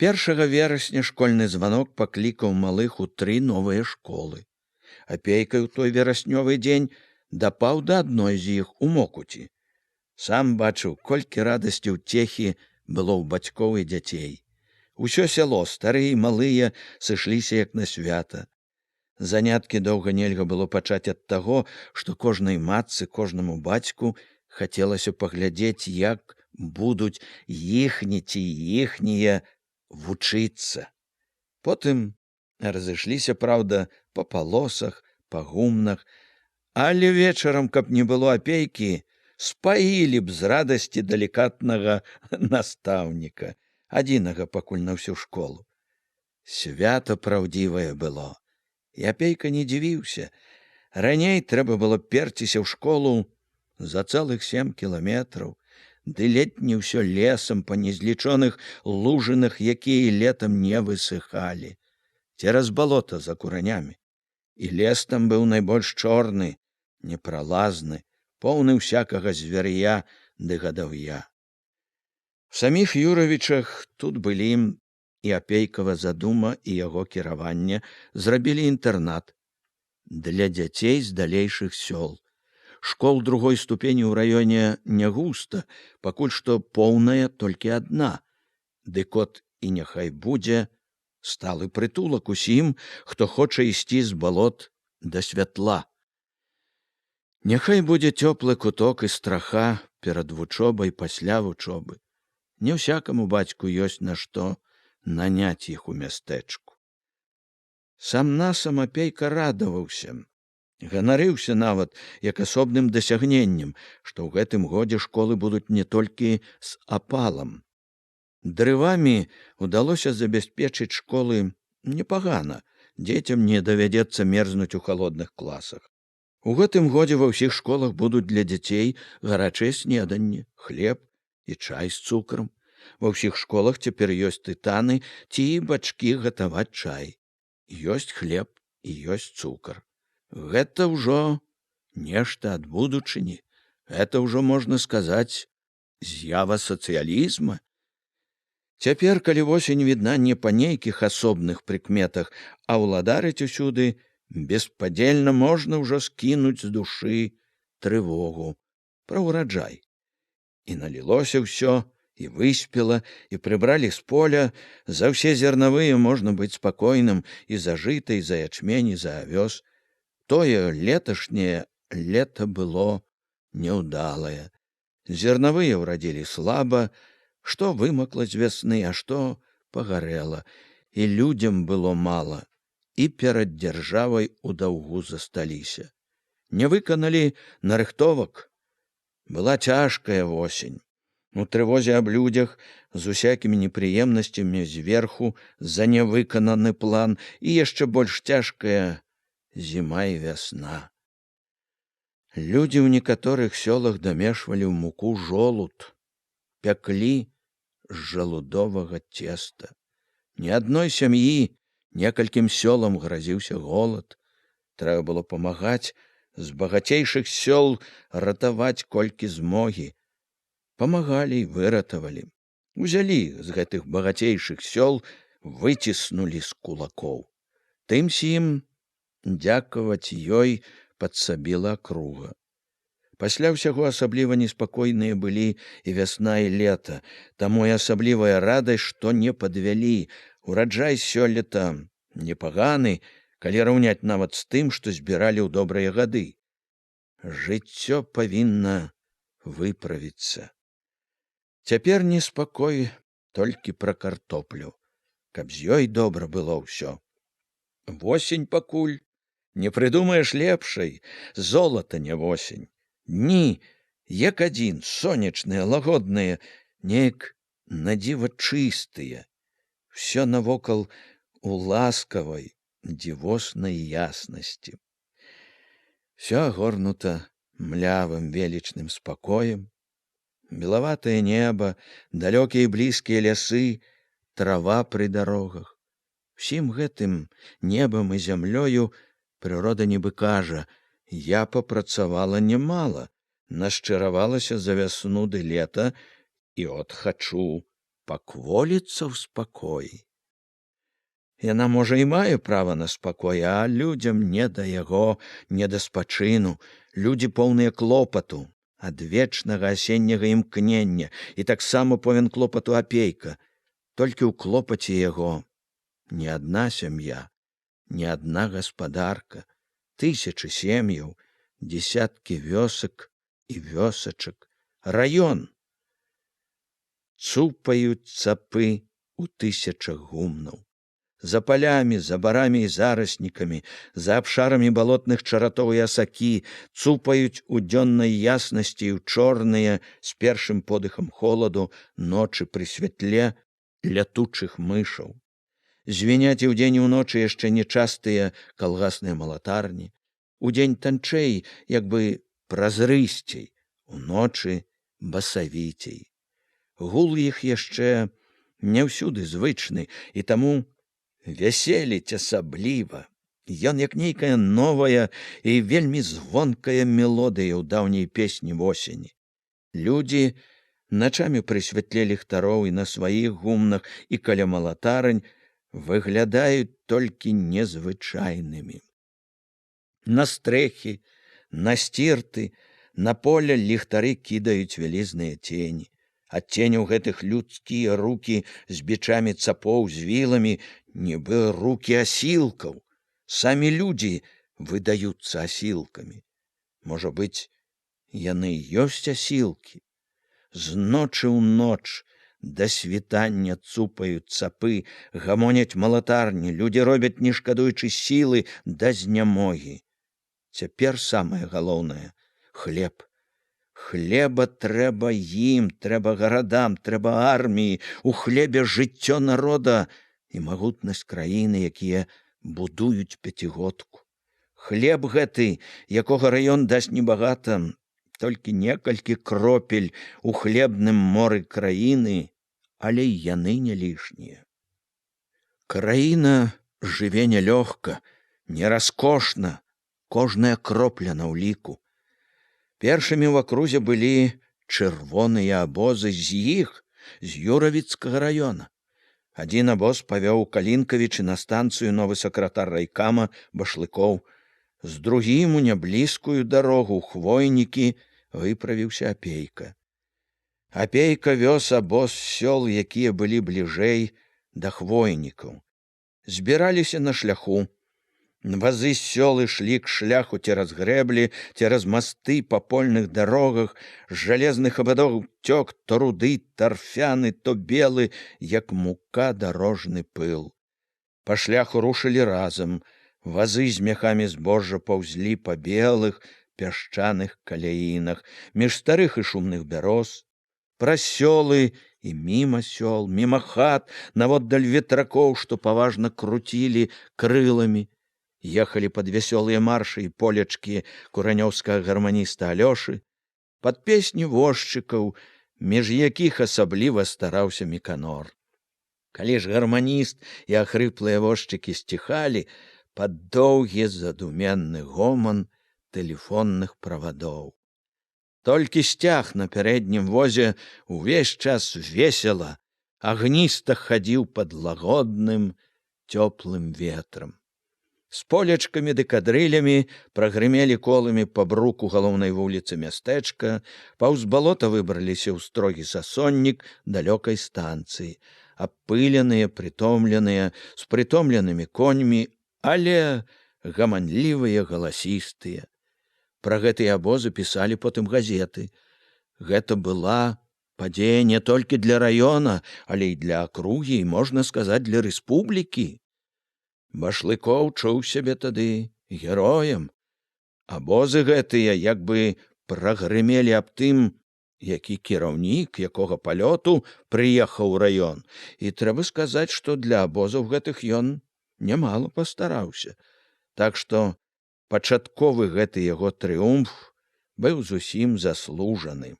1 верасня школьны званок паклікаў малых у 3 новыя школы. Апейка ў той вераснёвы дзень дапаў да адной з іх у Мокуці. Сам бачыў, колькі радасці ўцехі было ў бацькоў і дзяцей. Усё сяло, старыя і малыя, сышліся як на свята. Заняткі доўга нельга было пачаць ад таго, што кожнай матцы, кожнаму бацьку хацелася паглядзець, як будуць іхні ці іхнія вучыцца. Потым разышліся, праўда, па палосах, па гумнах, але вечарам, каб не было Апейкі, спаілі б з радасці далікатнага настаўніка. адзінага пакуль на ўсю школу. Свята праўдзівае было. І Апейка не дзівіўся. Раней трэба было перціся ў школу за цэлых 7 кіламетраў, ды ледь не ўсё лесам па незлічоных лужынах, якія летам не высыхалі, цераз балота за куранямі. І лес там быў найбольш чорны, непралазны, поўны ўсякага звяр'я ды гадаўя. В саміх Юравічах тут былі і Апейкава задума і яго кіраванне, зрабілі інтэрнат для дзяцей з далейшых сёл. Школ другой ступені ў раёне не густа, пакуль што поўная толькі адна. Дык от і няхай будзе сталы прытулак усім, хто хоча ісці з балот да святла. Няхай будзе цёплы куток і страха перад вучобай пасля вучобы. Не ўсякаму бацьку ёсць на што наняць іх у мястэчку. Сам-насам Апейка радаваўся, ганарыўся нават як асобным дасягненнем, што ў гэтым годзе школы будуць не толькі з апалам. Дрывамі удалося забяспечыць школы непагана, дзецям не давядзецца мерзнуць у халодных класах. У гэтым годзе ва ўсіх школах будуць для дзяцей гарачыя снеданні, хлеб і чай з цукрам. Ва ўсіх школах цяпер ёсць тытаны ці бачкі гатаваць чай. Ёсць хлеб і ёсць цукар. Гэта ўжо нешта ад будучыні. Гэта ўжо, можна сказаць, з'ява сацыялізма. Цяпер, калі восень відна не па нейкіх асобных прыкметах, а ўладарыць усюды, беспадзельна можна ўжо скінуць з душы трывогу пра ўраджай. І налілося ўсё, і выспела, і прыбралі з поля. За ўсе зернавыя можна быць спакойным і за жыта, і за ячмень, і за авёс. Тое леташняе лета было няўдалае. Зернавыя ўрадзілі слаба, што вымакла з вясны, а што пагарэла. І людзям было мала, і перад дзяржавай у даўгу засталіся. Не выканалі нарыхтовак. Была цяжкая восень. У трывозе аб людзях, з усякімі непрыемнасцямі зверху за нявыкананы план, і яшчэ больш цяжкая зіма і вясна. Людзі ў некаторых сёлах дамешвалі ў муку жолуд, пяклі з жалудовага цеста. Ні адной сям'і, некалькім сёлам гразіўся голад. Трэба было памагаць, з багацейшых сёл ратаваць колькі змогі. Памагалі і выратавалі. Узялі з гэтых багацейшых сёл, выціснулі з кулакоў. Тым-сім дзякаваць ёй падсабіла акруга. Пасля ўсяго асабліва неспакойныя былі і вясна, і лета, таму і асаблівая радасць, што не падвялі. Ураджай сёлета непаганы, калі раўняць нават з тым, што збіралі ў добрыя гады. Жыццё павінна выправіцца. Цяпер неспакой толькі пра картоплю, каб з ёй добра было ўсё. Восень пакуль, не прыдумаеш лепшай, золата не восень. Дні, як адзін, сонечныя, лагодныя, неяк надзіва чыстыя. Всё навокал у ласкавай, дзівоснай яснасці. Всё агорнута млявым велічным спакоем. Белаватае неба, далёкія і блізкія лясы, трава пры дарогах. Усім гэтым небам і зямлёю прырода нібы кажа: я папрацавала немала, нашчаравалася за вясну ды лета, і от хачу пакволіцца ў спакоі. Яна, можа, і мае права на спакой, а людзям не да яго, не да спачыну. Людзі поўныя клопату, адвечнага асенняга імкнення, і таксама повен клопату Апейка. Толькі ў клопаце яго не адна сям'я, не адна гаспадарка, тысячы сем'яў, дзесяткі вёсак і вёсачак, раён. Цупаюць цапы ў тысячах гумнаў. За палямі, за барамі і зараснікамі, за абшарамі балотных чаратоў і асакі цупаюць у дзённай яснасці і ў чорныя з першым подыхам холаду ночы пры святле лятучых мышаў. Звіняць і ўдзень і ўночы яшчэ нечастыя калгасныя малатарні. Удзень танчэй, як бы празрысцей, уночы басавіцей. Гул іх яшчэ не ўсюды звычны, і таму вяселіць асабліва. Ён як нейкая новая і вельмі звонкая мелодыя ў даўняй песні восені. Людзі начамі пры святле ліхтароў і на сваіх гумнах і каля малатарань выглядаюць толькі незвычайнымі. На стрэхі, на сцірты, на поле ліхтары кідаюць вялізныя цені. Ад ценяў гэтых людскія рукі з бичамі цапоў, з віламі, нібы рукі асілкаў. Самі людзі выдаюцца асілкамі. Можа быць, яны ёсць асілкі. З ночы ў ноч да світання цупаюць цапы, гамоняць малатарні, людзі робяць, не шкадуючы сілы да знямогі. Цяпер самае галоўнае — хлеб. Хлеба трэба ім, трэба гарадам, трэба арміі. У хлебе жыццё народа і магутнасць краіны, якія будуюць пяцігодку. Хлеб гэты, якога раён дасць небагата, толькі некалькі кропель у хлебным моры краіны, але і яны не лішнія. Краіна жыве нялёгка, не раскошна, кожная кропля на ўліку. Першымі ў акрузе былі чырвоныя абозы, з іх, з Юравіцкага раёна. Адзін абоз павёў Калінкавічы на станцыю новы сакратар райкама Башлыкоў. З другім у няблізкую дарогу ў Хвойнікі выправіўся Апейка. Апейка вёз абоз сёл, якія былі бліжэй да Хвойнікаў. Збіраліся на шляху. Вазы з сёл ішлі к шляху цераз грэблі, цераз масты па польных дарогах, з жалезных абадоў цёк то руды, тарфяны, то белы, як мука дарожны пыл. Па шляху рушылі разам. Вазы з мяхамі збожжа паўзлі па белых, пясчаных каляінах, між старых і шумных бяроз. Праз сёлы і міма сёл, міма хат, наводдаль ветракоў, што паважна круцілі крыламі. Ехалі пад вясёлыя маршы і полечкі куранёўскага гарманіста Алёшы, пад песні возчыкаў, між якіх асабліва стараўся Міканор. Калі ж гарманіст і ахрыплыя возчыкі сціхалі, пад доўгі задуменны гоман тэлефонных правадоў. Толькі сцяг на пярэднім возе увесь час весела, агніста хадзіў пад лагодным, цёплым ветрам. З полечкамі ды кадрылямі прагрымелі коламі па бруку галоўнай вуліцы мястэчка, паўз балота выбраліся ў строгі сасоннік далёкай станцыі, абпыленыя, прытомленыя, з прытомленымі коньмі, але гаманлівыя, галасістыя. Пра гэтыя абозы пісалі потым газеты. Гэта была падзея не толькі для раёна, але і для акругі, і, можна сказаць, для рэспублікі. Башлыкоў чуў сябе тады героем. Абозы гэтыя як бы прагрымелі аб тым, які кіраўнік, якога палёту прыехаў у раён. І трэба сказаць, што для абозаў гэтых ён нямала пастараўся. Так што пачатковы гэты яго трыумф быў зусім заслужаны.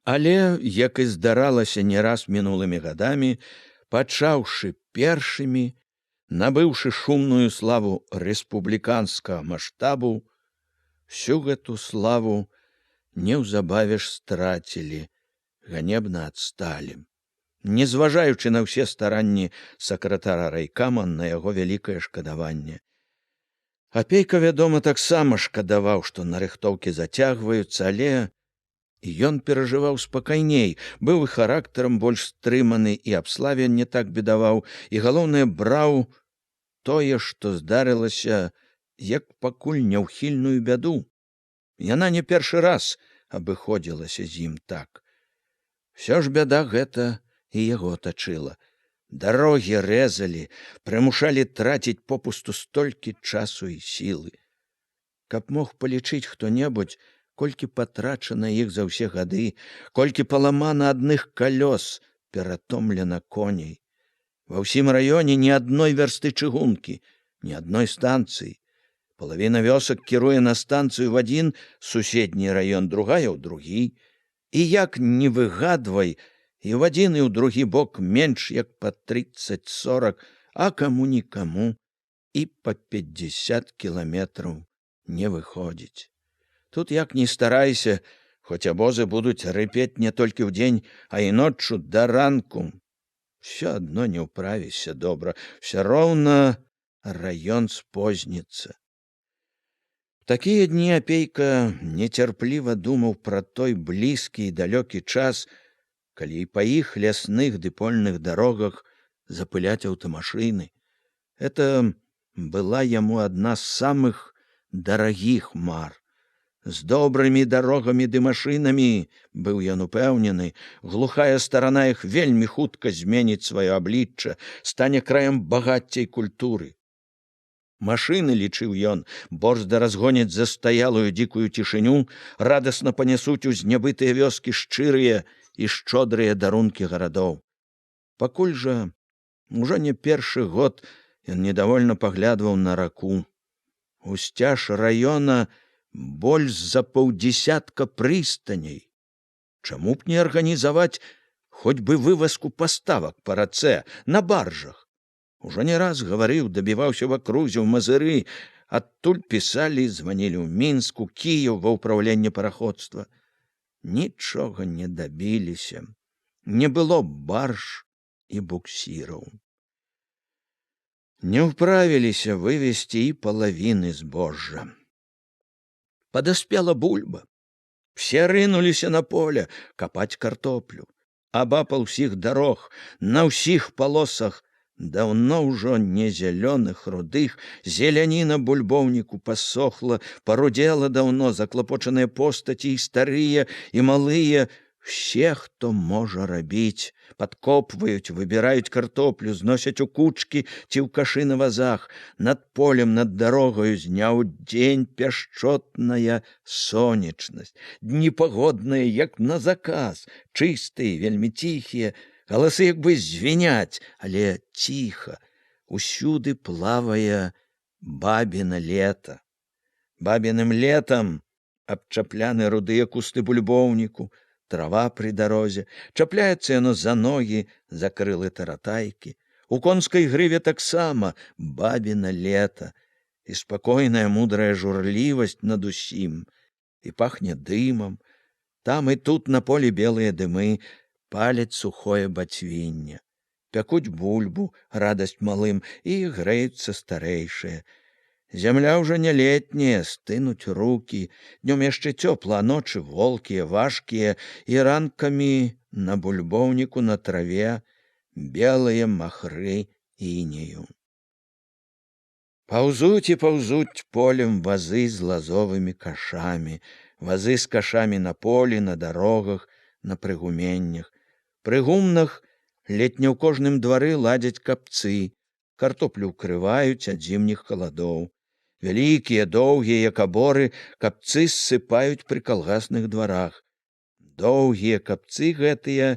Але, як і здаралася не раз мінулымі гадамі, пачаўшы першымі, набыўшы шумную славу рэспубліканскага маштабу, всю гэту славу неўзабаве ж страцілі, ганебна адсталі. Незважаючы на ўсе старанні сакратара райкама, на яго вялікае шкадаванне. Апейка, вядома, таксама шкадаваў, што нарыхтоўкі зацягваюцца, але ён перажываў спакайней, быў і характарам больш стрыманы, і аб славе не так бедаваў, і, галоўнае, браў тое, што здарылася, як пакуль няўхільную бяду. Яна не першы раз абыходзілася з ім так. Всё ж бяда гэта і яго тачыла. Дарогі рэзалі, прымушалі траціць попусту столькі часу і сілы. Каб мог палічыць хто-небудзь, колькі патрачана іх за ўсе гады, колькі паламана адных калёс, ператомлена коней. Ва ўсім раёне ні адной вярсты чыгункі, ні адной станцыі. Палавіна вёсак кіруе на станцыю в адзін суседні раён, другая ў другі. І як не выгадвай, і в адзін і ў другі бок менш як па 30-40, а каму-нікаму і па 50 кіламетраў не выходзіць. Тут як ні старайся, хоць абозы будуць рыпець не толькі ўдзень, а і ноччу да ранку. Всё адно не ўправішся добра, все роўна раён спозніцца. Такія дні Апейка нецярпліва думаў пра той блізкі і далёкі час, калі па іх лясных ды польных дарогах запыляць аўтамашыны. Это была яму адна з самых дарагіх мар. З добрымі дарогамі ды машынамі, быў ён упэўнены, глухая старана іх вельмі хутка зменіць сваё аблічча, стане краем багацця і культуры. Машыны, лічыў ён, борзда разгоняць застаялую дзікую цішыню, радасна панясуць у знябытыя вёскі шчырыя і шчодрыя дарункі гарадоў. Пакуль жа, ужо не першы год, ён недовольна паглядваў на раку. Усцяж раёна больш за паўдзесятка прыстаней. Чаму б не арганізаваць хоць бы вывазку паставак па рацэ на баржах? Ужо не раз гаварыў, дабіваўся в акрузе, ў Мазыры, адтуль пісалі, званілі ў Мінску, Кіеў ва ўпраўленне параходства. Нічога не дабіліся. Не было барж і буксіраў. Не ўправіліся вывезці і палавіны збожжа. Падаспела бульба. Все рынуліся на поле капаць картоплю. Абапал усіх дарог, на ўсіх палосах даўно ўжо не зялёных, рудых, зеляніна бульбоўніку пасохла, парудзела даўно заклапочаныя постаці і старыя, і малыя. Все, хто можа рабіць, падкопваюць, выбіраюць картоплю, зносяць у кучкі ці ў кашы на вазах. Над полем, над дарогаю з дня ў дзень пяшчотная сонечнасць. Дні пагодныя, як на заказ, чыстыя, вельмі ціхія. Галасы як бы звіняць, але ціха. Усюды плавае бабіна лета. Бабіным летам абчапляны рудыя кусты бульбоўніку, трава пры дарозе, чапляецца яно за ногі, за крылы таратайкі. У конскай грыве таксама бабіна лета, і спакойная мудрая журлівасць над усім, і пахне дымам. Там і тут на полі белыя дымы, паляць сухое бацвінне. Пякуць бульбу, радасць малым, і грэюцца старэйшыя. Зямля ўжо не летняя, стынуць рукі, днём яшчэ цёпла, а ночы волкія, важкія, і ранкамі на бульбоўніку на траве белыя махры інею. Паўзуць і паўзуць полем вазы з лазовымі кашамі, вазы з кашамі на полі, на дарогах, на прыгуменнях. Пры гумнах ледь не ў кожным двары ладзяць капцы, картоплю ўкрываюць ад зімніх халадоў. Вялікія, доўгія, як аборы, капцы ссыпаюць пры калгасных дварах. Доўгія капцы гэтыя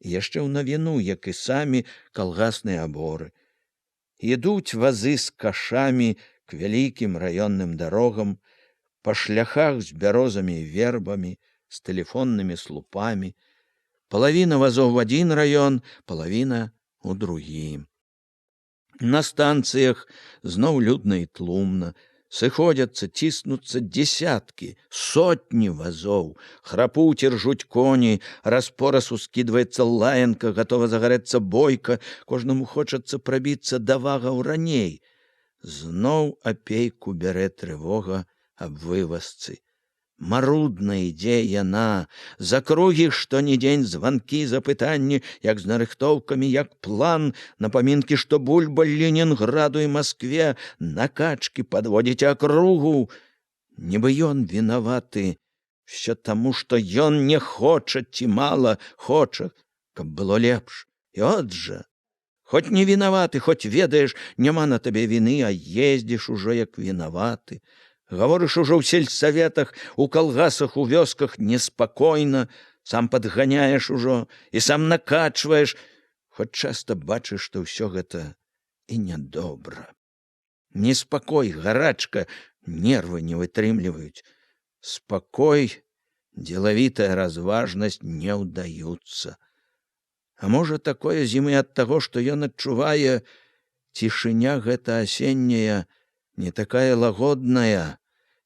яшчэ ў навіну, як і самі калгасныя аборы. Ідуць вазы з кашамі к вялікім раённым дарогам, па шляхах з бярозамі і вербамі, з тэлефоннымі слупамі. Палавіна вазоў в адзін раён, палавіна ў другі. На станцыях зноў людна і тлумна. Сыходзяцца, ціснуцца дзесяткі, сотні вазоў. Храпуць і ржуць коні, раз-пораз ускідваецца лаянка, гатова загарэцца бойка, кожнаму хочацца прабіцца да вагаў раней. Зноў Апейку бярэ трывога аб вывазцы. Марудна ідзе яна, з акругі штонедзень званкі, запытанні, як з нарыхтоўкамі, як план, напамінкі, што бульба Ленінграду і Маскве на качкі падводзіць акругу. Нібы ён вінаваты, все таму, што ён не хоча ці мала хоча, каб было лепш. І от жа, хоць не вінаваты, хоць ведаеш, няма на табе віны, а ездзіш ужо як вінаваты. Гаворыш ужо ў сельсаветах, у калгасах, у вёсках неспакойна, сам падганяеш ужо і сам накачваеш. хоць часта бачыш, што ўсё гэта і нядобра. Неспакой, гарачка, нервы не вытрымліваюць. Спакой, дзелавітая разважнасць не ўдаюцца. А можа, такое зімы ад таго, што ён адчувае, цішыня гэта асенняя не такая лагодная,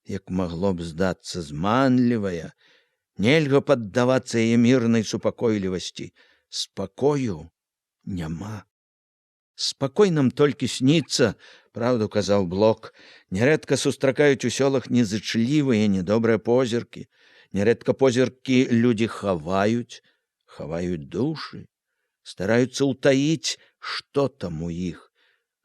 як магло б здацца, зманлівая. Нельга паддавацца яе мірнай супакойлівасці. Спакою няма. Спакой нам толькі сніцца, правду казаў Блок. Нярэдка сустракаюць у сёлах незычлівыя, недобрыя позіркі. Нярэдка позіркі людзі хаваюць душы, стараюцца ўтаіць, што там у іх.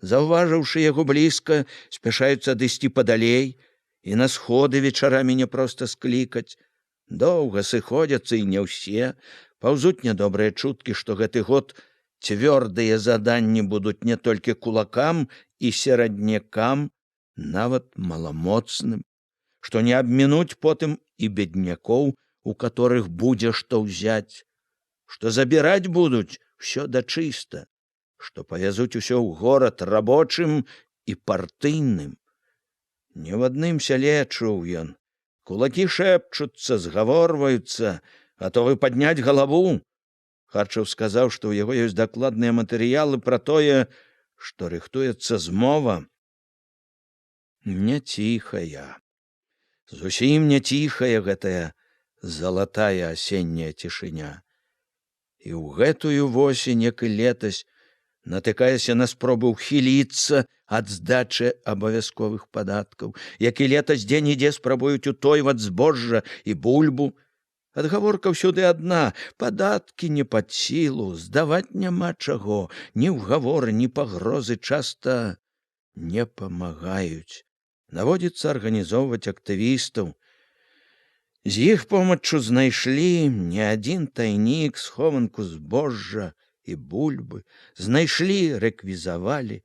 Заўважыўшы яго блізка, спяшаюцца адысці падалей і на сходы вечарамі не проста склікаць. Доўга сыходзяцца і не ўсе. Паўзуць нядобрыя чуткі, што гэты год цвёрдыя заданні будуць не толькі кулакам і сераднякам, нават маламоцным, што не абмінуць потым і беднякоў, у которых будзе што ўзяць, што забіраць будуць усё дачыста, што павязуць усё ў горад рабочым і партыйным. Не в адным сяле чуў ён. Кулакі шэпчуцца, згаворваюцца, гатовы падняць галаву. Харчаў сказаў, што ў яго ёсць дакладныя матэрыялы пра тое, што рыхтуецца змова. Не ціхая, зусім не ціхая гэтая залатая асенняя цішыня. І ў гэтую восень, як і летась, натыкаяся на спробу ўхіліцца ад здачы абавязковых падаткаў, як і летась дзе-нідзе спрабуюць утойваць збожжа і бульбу. Адгаворка ўсюды адна: падаткі не пад сілу, здаваць няма чаго, ні ўгаворы, ні пагрозы часта не памагаюць. Наводзіцца арганізоўваць актывістаў. З іх помаччу знайшлі не адзін тайнік, схованку збожжа і бульбы, знайшлі, рэквізавалі.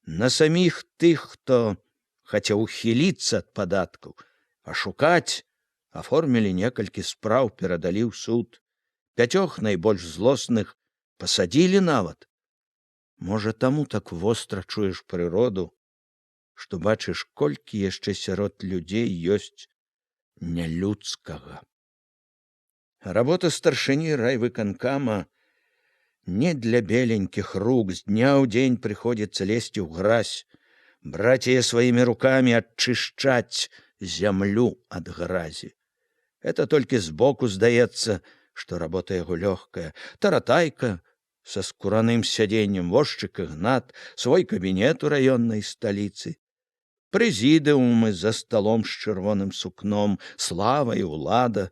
На саміх тых, хто хацеў ухіліцца ад падаткаў, ашукаць, аформілі некалькі спраў, перадалі ў суд. 5 найбольш злосных пасадзілі нават. Можа, таму так востра чуеш прыроду, што бачыш, колькі яшчэ сярод людзей ёсць нялюдскага. Работа старшыні райвыканкама не для беленькіх рук. З дня ў дзень прыходзіцца лезці ў гразь, браць яе сваімі рукамі, ачышчаць зямлю ад гразі. Это толькі збоку здаецца, што работа яго лёгкая. Таратайка са скураным сядзеннем, возчык Ігнат, свой кабінет у раённай сталіцы, прэзідыумы за сталом з чырвоным сукном, слава і ўлада.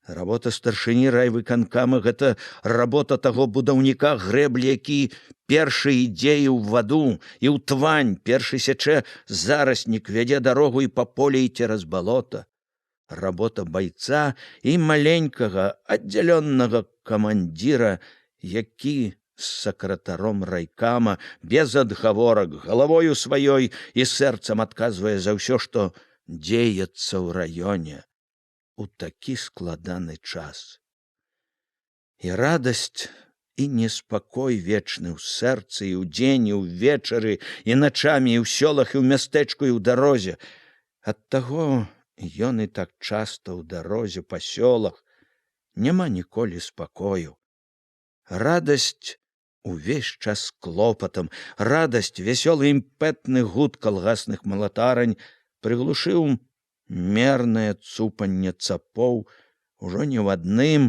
Работа старшыні райвыканкама — гэта работа таго будаўніка грэблі, які першы ідзе і ў ваду, і ў твань, першы сячэ зараснік, вядзе дарогу і па полі, і цераз балота. Работа байца і маленькага аддзялённага камандзіра, які з сакратаром райкама без адгаворак, галавою сваёй і сэрцам адказвае за ўсё, што дзеецца ў раёне у такі складаны час. І радасць, і неспакой вечны ў сэрцы, і ў дзень, і ўвечары, і начамі, і ў сёлах, і ў мястэчку, і ў дарозе. Адтаго ён і так часта ў дарозе па сёлах. Няма ніколі спакою. Радасць увесь час клопатам, радасць, вясёлы імпэтны гуд калгасных малатарань прыглушыў мернае цупанне цапоў ужо не ў адным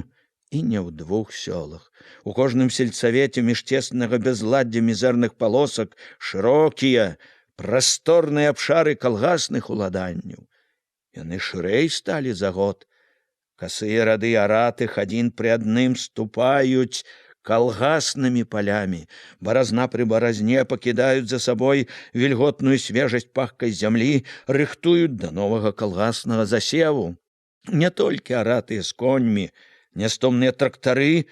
і не ў 2 сёлах. У кожным сельсавеце між цеснага бязладдзя мізэрных палосак шырокія, прасторныя абшары калгасных уладанняў. Яны шырэй сталі за год. Касыя рады аратых адзін пры адным ступаюць калгаснымі палямі. Баразна пры баразне пакідаюць за сабой вільготную свежасць пахкай зямлі, рыхтуюць да новага калгаснага засеву. Не толькі аратыя з коньмі, нястомныя трактары,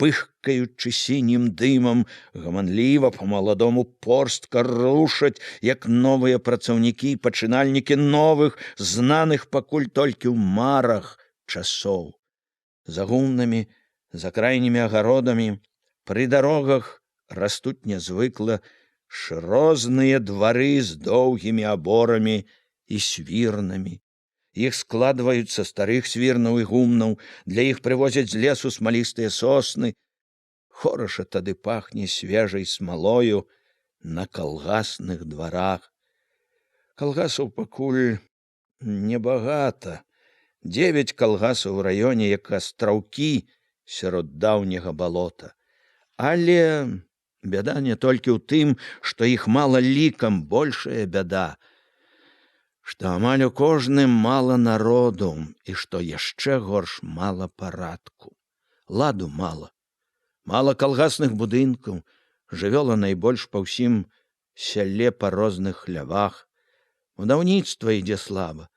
пыхкаючы сінім дымам, гаманліва па-маладому порстка рушаць, як новыя працаўнікі, пачынальнікі новых, знаных пакуль толькі ў марах часоў. За гумнамі, за крайнімі агародамі Пры дарогах растуць нязвыкла розныя двары з доўгімі аборамі і свірнамі. Іх складваюць са старых свірнаў і гумнаў, для іх прывозяць з лесу смалістыя сосны. Хораша тады пахне свежай смалою на калгасных дварах. Калгасаў пакуль небагата. 9 калгасаў у раёне, як астраўкі сярод даўняга балота. Але бяда не толькі ў тым, што іх мала лікам, большая бяда, што амаль у кожным мала народу і што яшчэ горш мала парадку. Ладу мала. Мала калгасных будынкаў, жывёла найбольш па ўсім сяле па розных хлявах. Будаўніцтва ідзе слаба,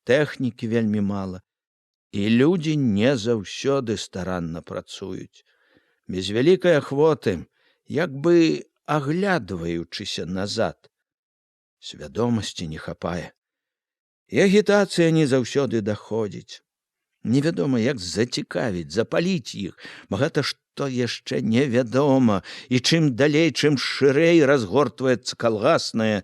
тэхнікі вельмі мала, і людзі не заўсёды старанна працуюць. Без вялікай ахвоты, як бы аглядваючыся назад. Свядомасці не хапае. І агітацыя не заўсёды даходзіць. Невядома, як зацікавіць, запаліць іх. Багата што яшчэ невядома. І чым далей, чым шырэй разгортваецца калгаснае,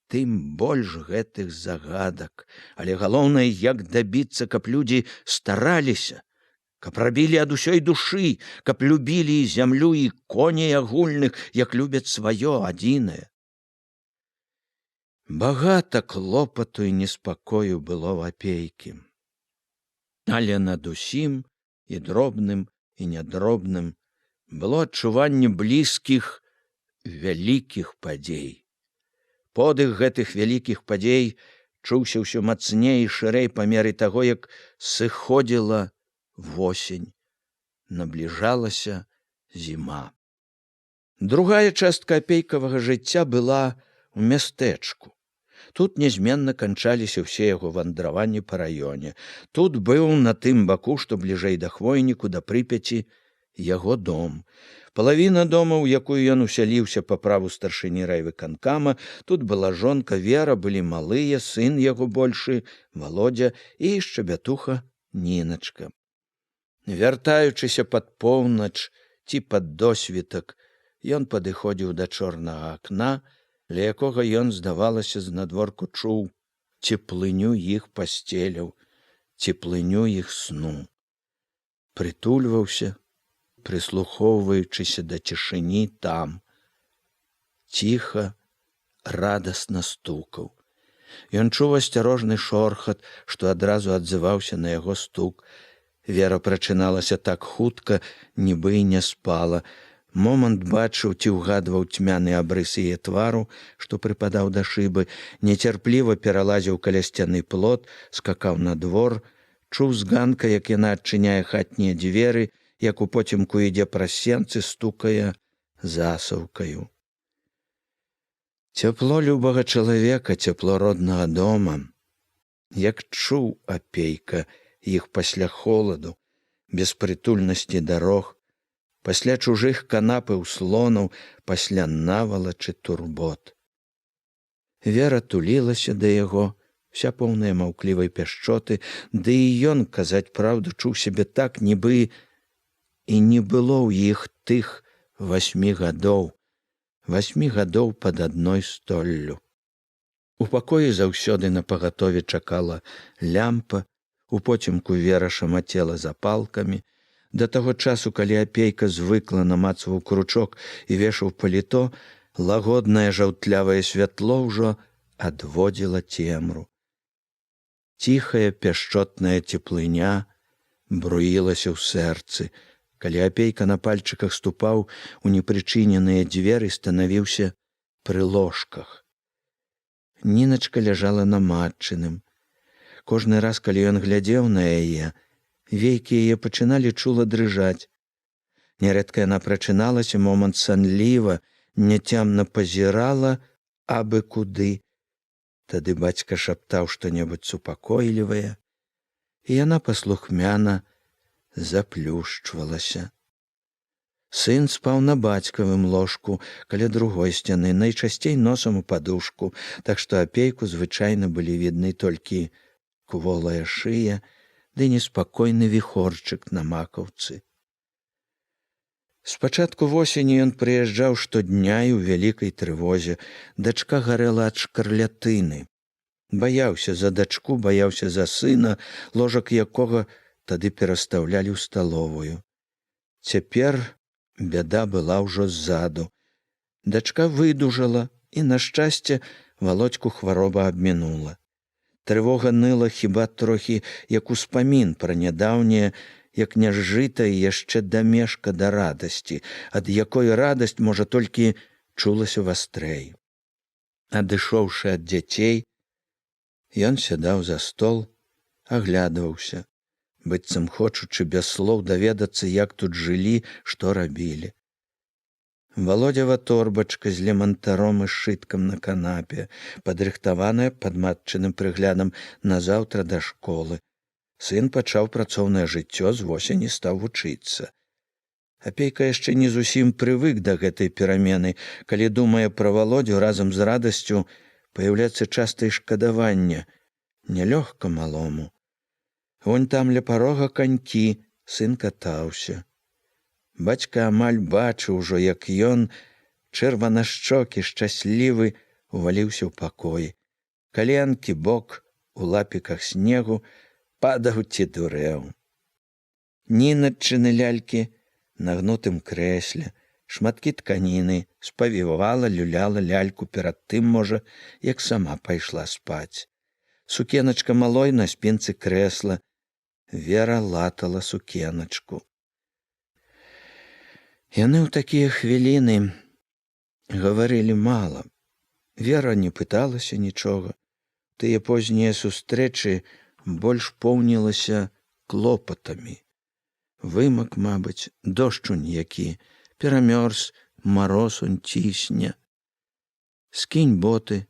тым больш гэтых загадак. Але галоўнае, як дабіцца, каб людзі стараліся, каб рабілі ад усёй душы, каб любілі і зямлю, і коней агульных, як любяць сваё адзінае. Багата клопату і неспакою было ў апейкі. Але над усім, і дробным, і нядробным, было адчуванне блізкіх, вялікіх падзей. Подых гэтых вялікіх падзей чуўся ўсё мацней і шырэй па меры таго, як сыходзіла восень, набліжалася зіма. Другая частка апейкавага жыцця была ў мястэчку. Тут нязменна канчаліся ўсе яго вандраванні па раёне. Тут быў на тым баку, што бліжэй да Хвойніку, да Прыпяці, яго дом. Палавіна дома, у якую ён усяліўся па праву старшыні райвыканкама, тут была жонка Вера, былі малыя, сын яго большы, Володя, і шчабятуха Ніначка. Вяртаючыся пад поўнач ці пад досвітак, ён падыходзіў да чорнага акна, ля якога ён, здавалася, знадворку чуў цеплыню іх пасцеляў, цеплыню іх сну. Прытульваўся, прыслухоўваючыся да цішыні там. Ціха, радасна стукаў. Ён чуў асцярожны шорхат, што адразу адзываўся на яго стук. Вера прачыналася так хутка, нібы і не спала. Момант бачыў ці ўгадваў цьмяны абрыс яе твару, што прыпадаў да шыбы, нецярпліва пералазіў каля сцяны плот, скакаў на двор, чуў з ганка, як яна адчыняе хатнія дзверы, як у потімку ідзе праз сенцы, стукае засаўкаю. Цяпло любага чалавека, цяпло роднага дома. Як чуў апейка іх пасля холаду, беспрытульнасці дарог, пасля чужых канап і ўслонаў, пасля навалачы турбот. Вера тулілася да яго, вся поўная маўклівай пяшчоты, ды і ён, казаць праўду, чуў сябе так, нібы і не было ў іх тых 8 гадоў, 8 гадоў пад адной столлю. У пакоі заўсёды напагатове чакала лямпа, у потімку Вера шамацела запалкамі. Да таго часу, калі апейка звыкла намацваў кручок і вешаў паліто, лагоднае жаўтлявае святло ўжо адводзіла цемру. Ціхая пяшчотная цеплыня бруілася ў сэрцы. Калі апейка на пальчыках ступаў у непрычыненыя дзверы, станавіўся пры ложках. Ніначка ляжала на матчыным. Кожны раз, калі ён глядзеў на яе, вейкі яе пачыналі чула дрыжаць. Нярэдка яна прачыналася, момант санліва, няцямна пазірала абы куды. Тады бацька шаптаў што-небудзь супакойлівае, і яна паслухмяна заплюшчвалася. Сын спаў на бацькавым ложку, каля другой сцяны, найчасцей носам у падушку, так што апейку звычайна былі відны толькі кволая шыя ды неспакойны віхорчык на макаўцы. Спачатку восені ён прыязджаў штодня і ў вялікай трывозе. Дачка гарэла ад шкарлятыны. Баяўся за дачку, баяўся за сына, ложак якога тады перастаўлялі ў сталовую. Цяпер бяда была ўжо ззаду. Дачка выдужала, і, на шчасце, Володьку хвароба абмінула. Трывога ныла хіба трохі, як успамін пра нядаўняе, як няжжыта і яшчэ дамешка да радасці, ад якой радасць, можа, толькі чулася вастрэй. Адышоўшы ад дзяцей, ён сядаў за стол, аглядваўся, быццам хочучы без слоў даведацца, як тут жылі, што рабілі. Володява торбачка з лемантаром і сшыткам на канапе, падрыхтаваная пад матчыным прыглядам назаўтра да школы. Сын пачаў працоўнае жыццё, з восені стаў вучыцца. Апейка яшчэ не зусім прывык да гэтай перамены. Калі думае пра Володю, разам з радасцю паяўляецца часта і шкадаванне. Нялёгка малому. Вунь там ля парога канькі, сын катаўся. Бацька амаль бачыў ужо, як ён, чырванашчокі, шчаслівы, уваліўся ў пакоі. Каленкі, бок, у лапіках снегу, падаў ці дурэў. Ніначчыны лялькі на гнутым крэсле, шматкі тканіны, спавівала, люляла ляльку перад тым, можа, як сама пайшла спаць. Сукеначка малой на спінцы крэсла. Вера латала сукеначку. Яны ў такія хвіліны гаварылі мала. Вера не пыталася нічога. Тыя познія сустрэчы больш поўнілася клопатамі. Вымак, мабыць, дождж які, перамёрз, мароз он цісне. Скінь боты,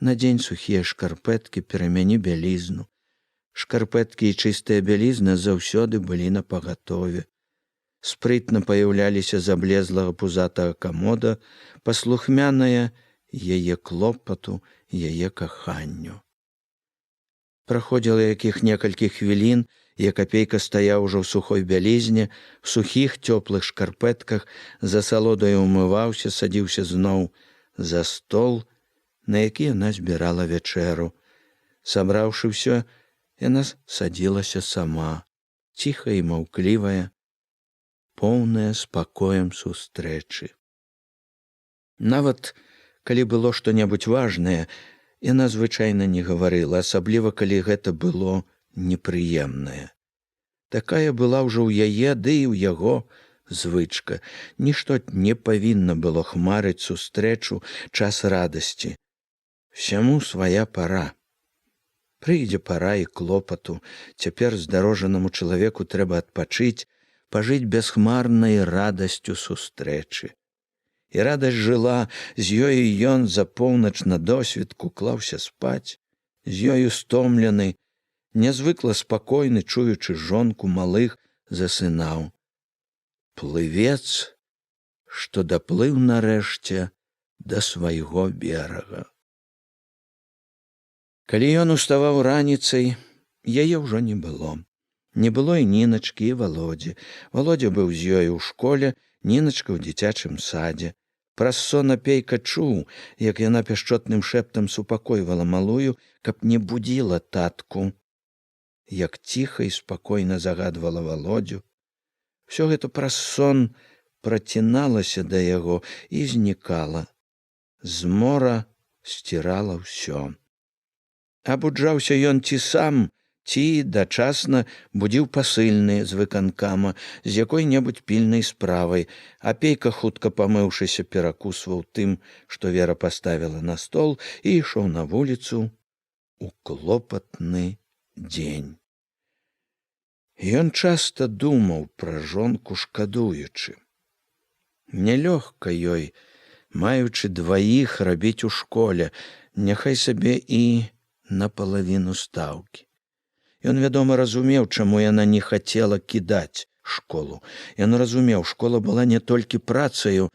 надзень сухія шкарпэткі, перамяні бялізну. Шкарпэткі і чыстая бялізна заўсёды былі напагатове. Спрытна паяўляліся з аблезлага пузатага камода, паслухмяная яе клопату, яе каханню. Праходзіла якіх некалькі хвілін, як апейка стаяў ужо ў сухой бялізне, в сухіх цёплых шкарпэтках, за салодаю умываўся, садзіўся зноў за стол, на які яна збірала вячэру. Сабраўшы ўсё, яна садзілася сама, ціхая і маўклівая, поўная спакоем сустрэчы. Нават, калі было што-небудзь важнае, яна звычайна не гаварыла, асабліва, калі гэта было непрыемнае. Такая была ўжо ў яе, ды і ў яго звычка. Нішто не павінна было хмарыць сустрэчу, час радасці. Всяму свая пара. Прыйдзе пара і клопату. Цяпер здарожанаму чалавеку трэба адпачыць, пажыць бясхмарнай радасцю сустрэчы. І радасць жыла, з ёю ён за поўнач на досвітку клаўся спаць, з ёю стомлены, нязвыкла спакойны, чуючы жонку малых, засынаў. Плывец, што даплыў нарэшце да свайго берага. Калі ён уставаў раніцай, яе ўжо не было. Не было і Ніначкі, і Володзі. Володя быў з ёю ў школе, Ніначка ў дзіцячым садзе. Праз сон апейка чуў, як яна пяшчотным шэптам супакойвала малую, каб не будзіла татку. Як ціха і спакойна загадвала Володю. Всё гэта праз сон праціналася да яго і знікала. Змора сцірала ўсё. Абуджаўся ён ці сам, ці дачасна будзіў пасыльны з выканкама з якой-небудзь пільнай справай. Апейка, хутка памыўшыся, перакусваў тым, што Вера паставіла на стол, і ішоў на вуліцу у клопатны дзень. Ён часта думаў пра жонку, шкадуючы. Нялёгка ёй, маючы дваіх, рабіць у школе, няхай сабе і напалавіну стаўкі. Ён, вядома, разумеў, чаму яна не хацела кідаць школу. Ён разумеў, школа была не толькі працаю,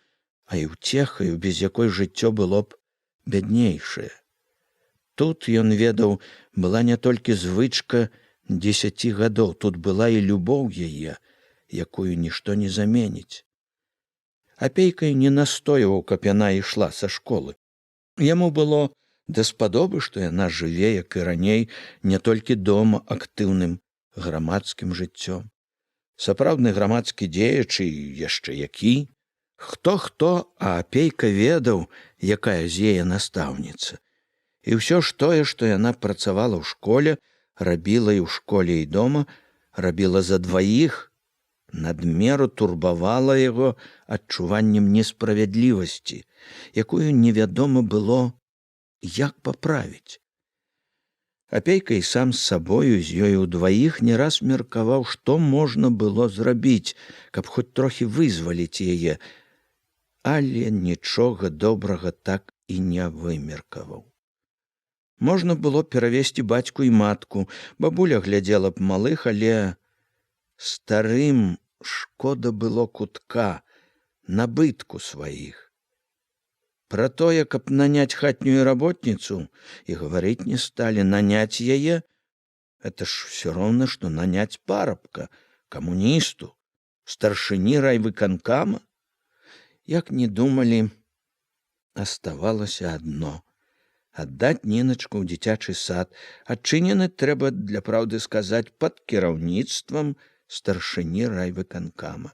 а і ўцехаю, без якой жыццё было б бяднейшае. Тут, ён ведаў, была не толькі звычка 10 гадоў, тут была і любоў яе, якую нішто не заменіць. Апейка не настойваў, каб яна ішла са школы. Яму было даспадобы, што яна жыве, як і раней, не толькі дома актыўным грамадскім жыццём. Сапраўдны грамадскі дзеяч і яшчэ які. Хто, а апейка ведаў, якая з яе настаўніца. І ўсё ж тое, што яна працавала ў школе, рабіла і ў школе і дома, рабіла за дваіх, надмеру турбавала яго адчуваннем несправядлівасці, якую невядома было, як паправіць. Апейка і сам з сабою, з ёю ўдваіх не раз меркаваў, што можна было зрабіць, каб хоць трохі вызваліць яе, але нічога добрага так і не вымеркаваў. Можна было перавесці бацьку і матку, бабуля глядзела б малых, але старым шкода было кутка, набытку сваіх. Пра тое, каб наняць хатнюю работніцу, і гаварыць не сталі. Наняць яе — это ж усё роўна, што наняць парабка, камуністу, старшыні райвыканкама. Як не думалі, аставалася адно — аддаць Ніначку ў дзіцячы сад, адчынены, трэба для праўды сказаць, пад кіраўніцтвам старшыні райвыканкама.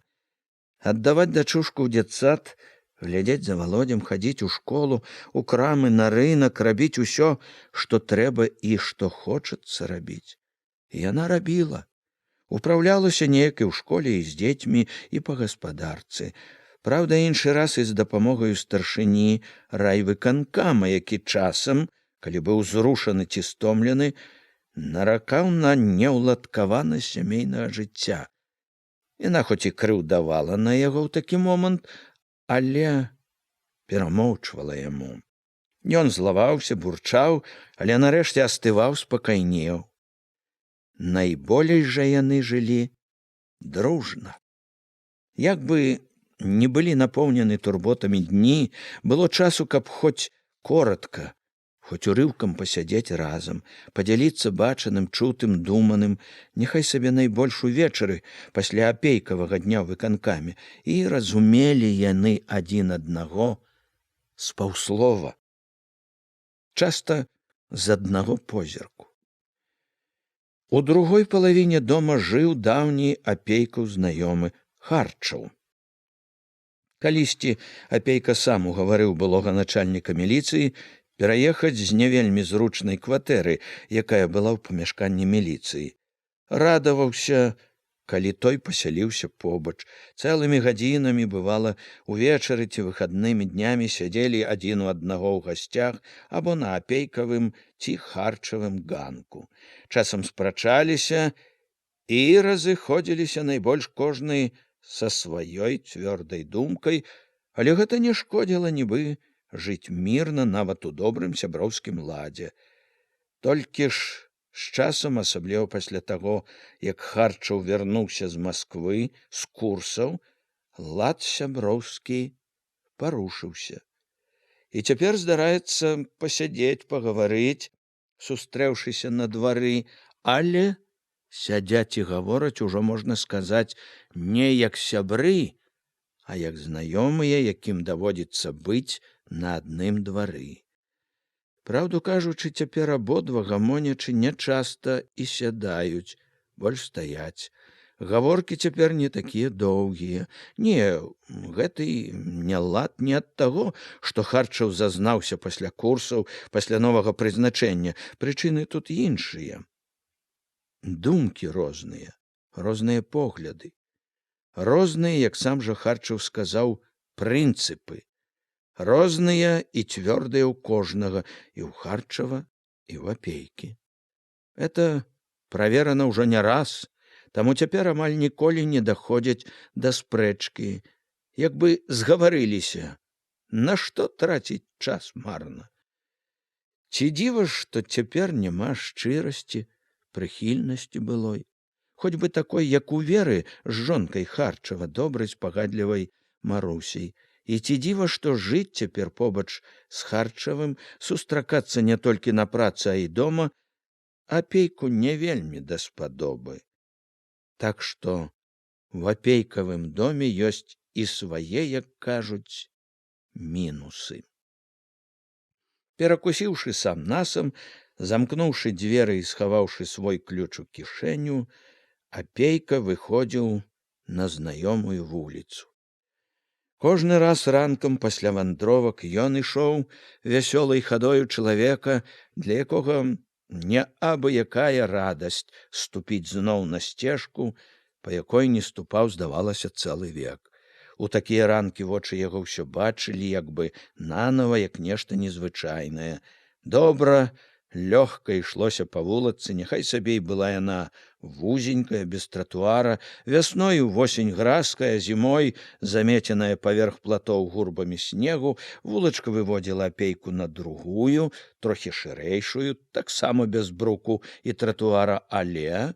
Аддаваць дачушку ў дзетсад, глядзець за Володзем, хадзіць у школу, у крамы, на рынак, рабіць усё, што трэба і што хочацца рабіць. І яна рабіла. Упраўлялася неяк і ў школе, і з дзецьмі, і па гаспадарцы. Праўда, іншы раз і з дапамогаю старшыні райвыканкама, які часам, калі быў зрушаны ці стомлены, наракаў на неўладкаванасць сямейнага жыцця. Яна хоць і крыўдавала на яго ў такі момант, але перамоўчвала яму. Ён злаваўся, бурчаў, але нарэшце астываў, спакайнеў. Найболей жа яны жылі дружна. Як бы не былі напоўнены турботамі дні, было часу, каб хоць коратка, хоць урыўкам пасядзець разам, падзяліцца бачаным, чутым, думаным, няхай сабе найбольш увечары пасля апейкавага дня ў выканкаме, і разумелі яны адзін аднаго з паўслова, часта з аднаго позірку. У другой палавіне дома жыў даўні апейкаў знаёмы Харчаў. Калісьці апейка сам угаварыў былога начальніка міліцыі пераехаць з не вельмі зручнай кватэры, якая была ў памяшканні міліцыі. Радаваўся, калі той пасяліўся побач. Цэлымі гадзінамі, бывала, увечары ці выхаднымі днямі сядзелі адзін у аднаго ў гасцях або на апейкавым ці харчавым ганку. Часам спрачаліся і разыходзіліся найбольш кожны са сваёй цвёрдай думкай, але гэта не шкодзіла нібы жыць мірна нават у добрым сяброўскім ладзе. Толькі ж з часам, асабліва пасля таго, як Харчаў вярнуўся з Масквы, з курсаў, лад сяброўскі парушыўся. І цяпер здараецца пасядзець, пагаварыць, сустрэўшыся на двары, але сядзяць і гавораць ужо, можна сказаць, не як сябры, а як знаёмыя, якім даводзіцца быць на адным двары. Праўду кажучы, цяпер абодва, гамонячы, нячаста і сядаюць, больш стаяць. Гаворкі цяпер не такія доўгія. Не, гэты нялад не ад таго, што Харчаў зазнаўся пасля курсаў, пасля новага прызначэння. Прычыны тут іншыя. Думкі розныя, розныя погляды. Розныя, як сам жа Харчаў сказаў, прынцыпы. Розныя і цвёрдыя ў кожнага, і ў Харчава, і ў апейкі. Это праверана ўжо не раз, таму цяпер амаль ніколі не даходзяць да спрэчкі, як бы згаварыліся, нашто траціць час марна. Ці дзіва, што цяпер няма шчырасці, прыхільнасці былой, хоць бы такой, як у Веры з жонкай Харчава, добрай, спагадлівай Марусей. І ці дзіва, што жыць цяпер побач з Харчавым, сустракацца не толькі на працы, а і дома, апейку не вельмі даспадобы. Так што в апейкавым доме ёсць і свае, як кажуць, мінусы. Перакусіўшы сам насам, замкнуўшы дзверы і схаваўшы свой ключ у кішэню, Апейка выходзіў на знаёмую вуліцу. Кожны раз ранкам пасля вандровак ён ішоў вясёлай хадою чалавека, для якога не абы-якая радасць ступіць зноў на сцежку, па якой не ступаў, здавалася, цэлы век. У такія ранкі вочы яго ўсё бачылі, як бы нанава, як нешта незвычайнае. Добра, лёгка ішлося па вулацы, няхай сабе і была яна вузенькая, без тратуара, вясной увосень гразкая, зімой замеценая паверх платоў гурбамі снегу, вулачка выводзіла Апейку на другую, трохі шырэйшую, таксама без бруку і тратуара, але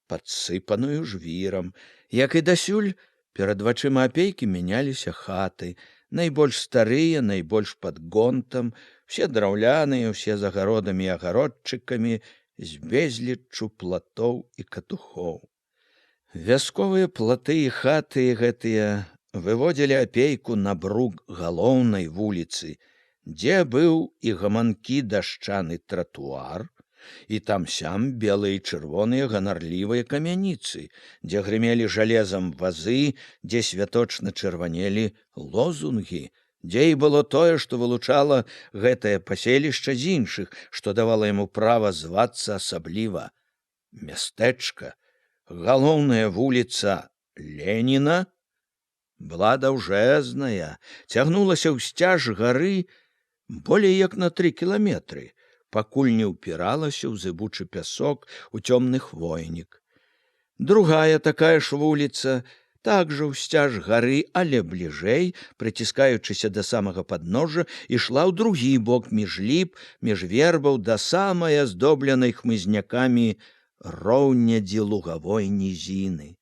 падсыпаную жвірам. Як і дасюль, перад вачыма Апейкі мяняліся хаты, найбольш старыя, найбольш пад гонтам, все драўляныя, усе з агародамі і агародчыкамі, з безліччу платоў і катухоў. Вясковыя платы і хаты гэтыя выводзілі Апейку на брук галоўнай вуліцы, дзе быў і гаманкі дашчаны тратуар, і там-сям белыя і чырвоныя ганарлівыя камяніцы, дзе грымелі жалезам вазы, дзе святочна чырванелі лозунгі, дзе і было тое, што вылучала гэтае паселішча з іншых, што давала яму права звацца асабліва. Мястэчка, галоўная вуліца Леніна, была даўжэзная, цягнулася ўсцяж гары болей як на 3 кіламетры, пакуль не ўпіралася ў зыбучы пясок, у цёмны хвойнік. Другая такая ж вуліца, также ўсцяж гары, але бліжэй, прыціскаючыся да самага падножжа, ішла ў другі бок між ліп, між вербаў да самай аздобленай хмызнякамі роўнядзі лугавой нізіны.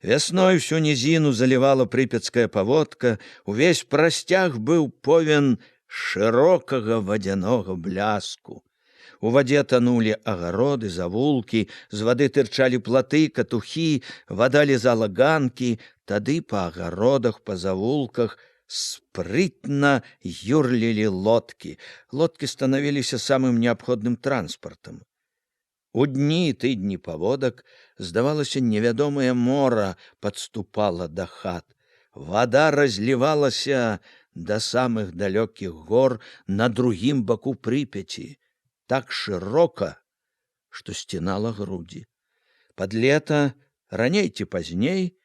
Вясной всю нізіну залівала прыпяцкая паводка, увесь прасцяг быў повен шырокага вадзянога бляску. У вадзе танулі агароды, завулкі, з вады тырчалі платы, катухі, вада лізала ганкі, тады па агародах, па завулках спрытна юрлілі лодкі. Лодкі станавіліся самым неабходным транспартам. У дні і тыдні паводак, здавалася, невядомае мора падступала да хат. Вада разлівалася да самых далёкіх гор на другім баку Прыпяці, так шырока, што сцінала грудзі. Пад лета, раней ці пазней,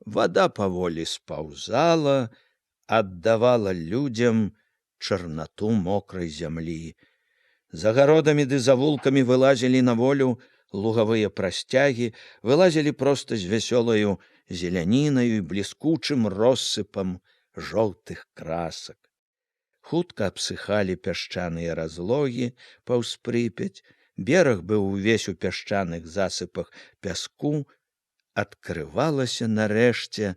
вада паволі спаўзала, аддавала людзям чарнату мокрай зямлі. За гародамі ды завулкамі вылазілі на волю лугавыя прасцягі, вылазілі проста з вясёлаю зелянінаю і бліскучым россыпам жоўтых красак. Хутка абсыхалі пясчаныя разлогі паўз Прыпяць, бераг быў увесь у пясчаных засыпах пяску, адкрывалася нарэшце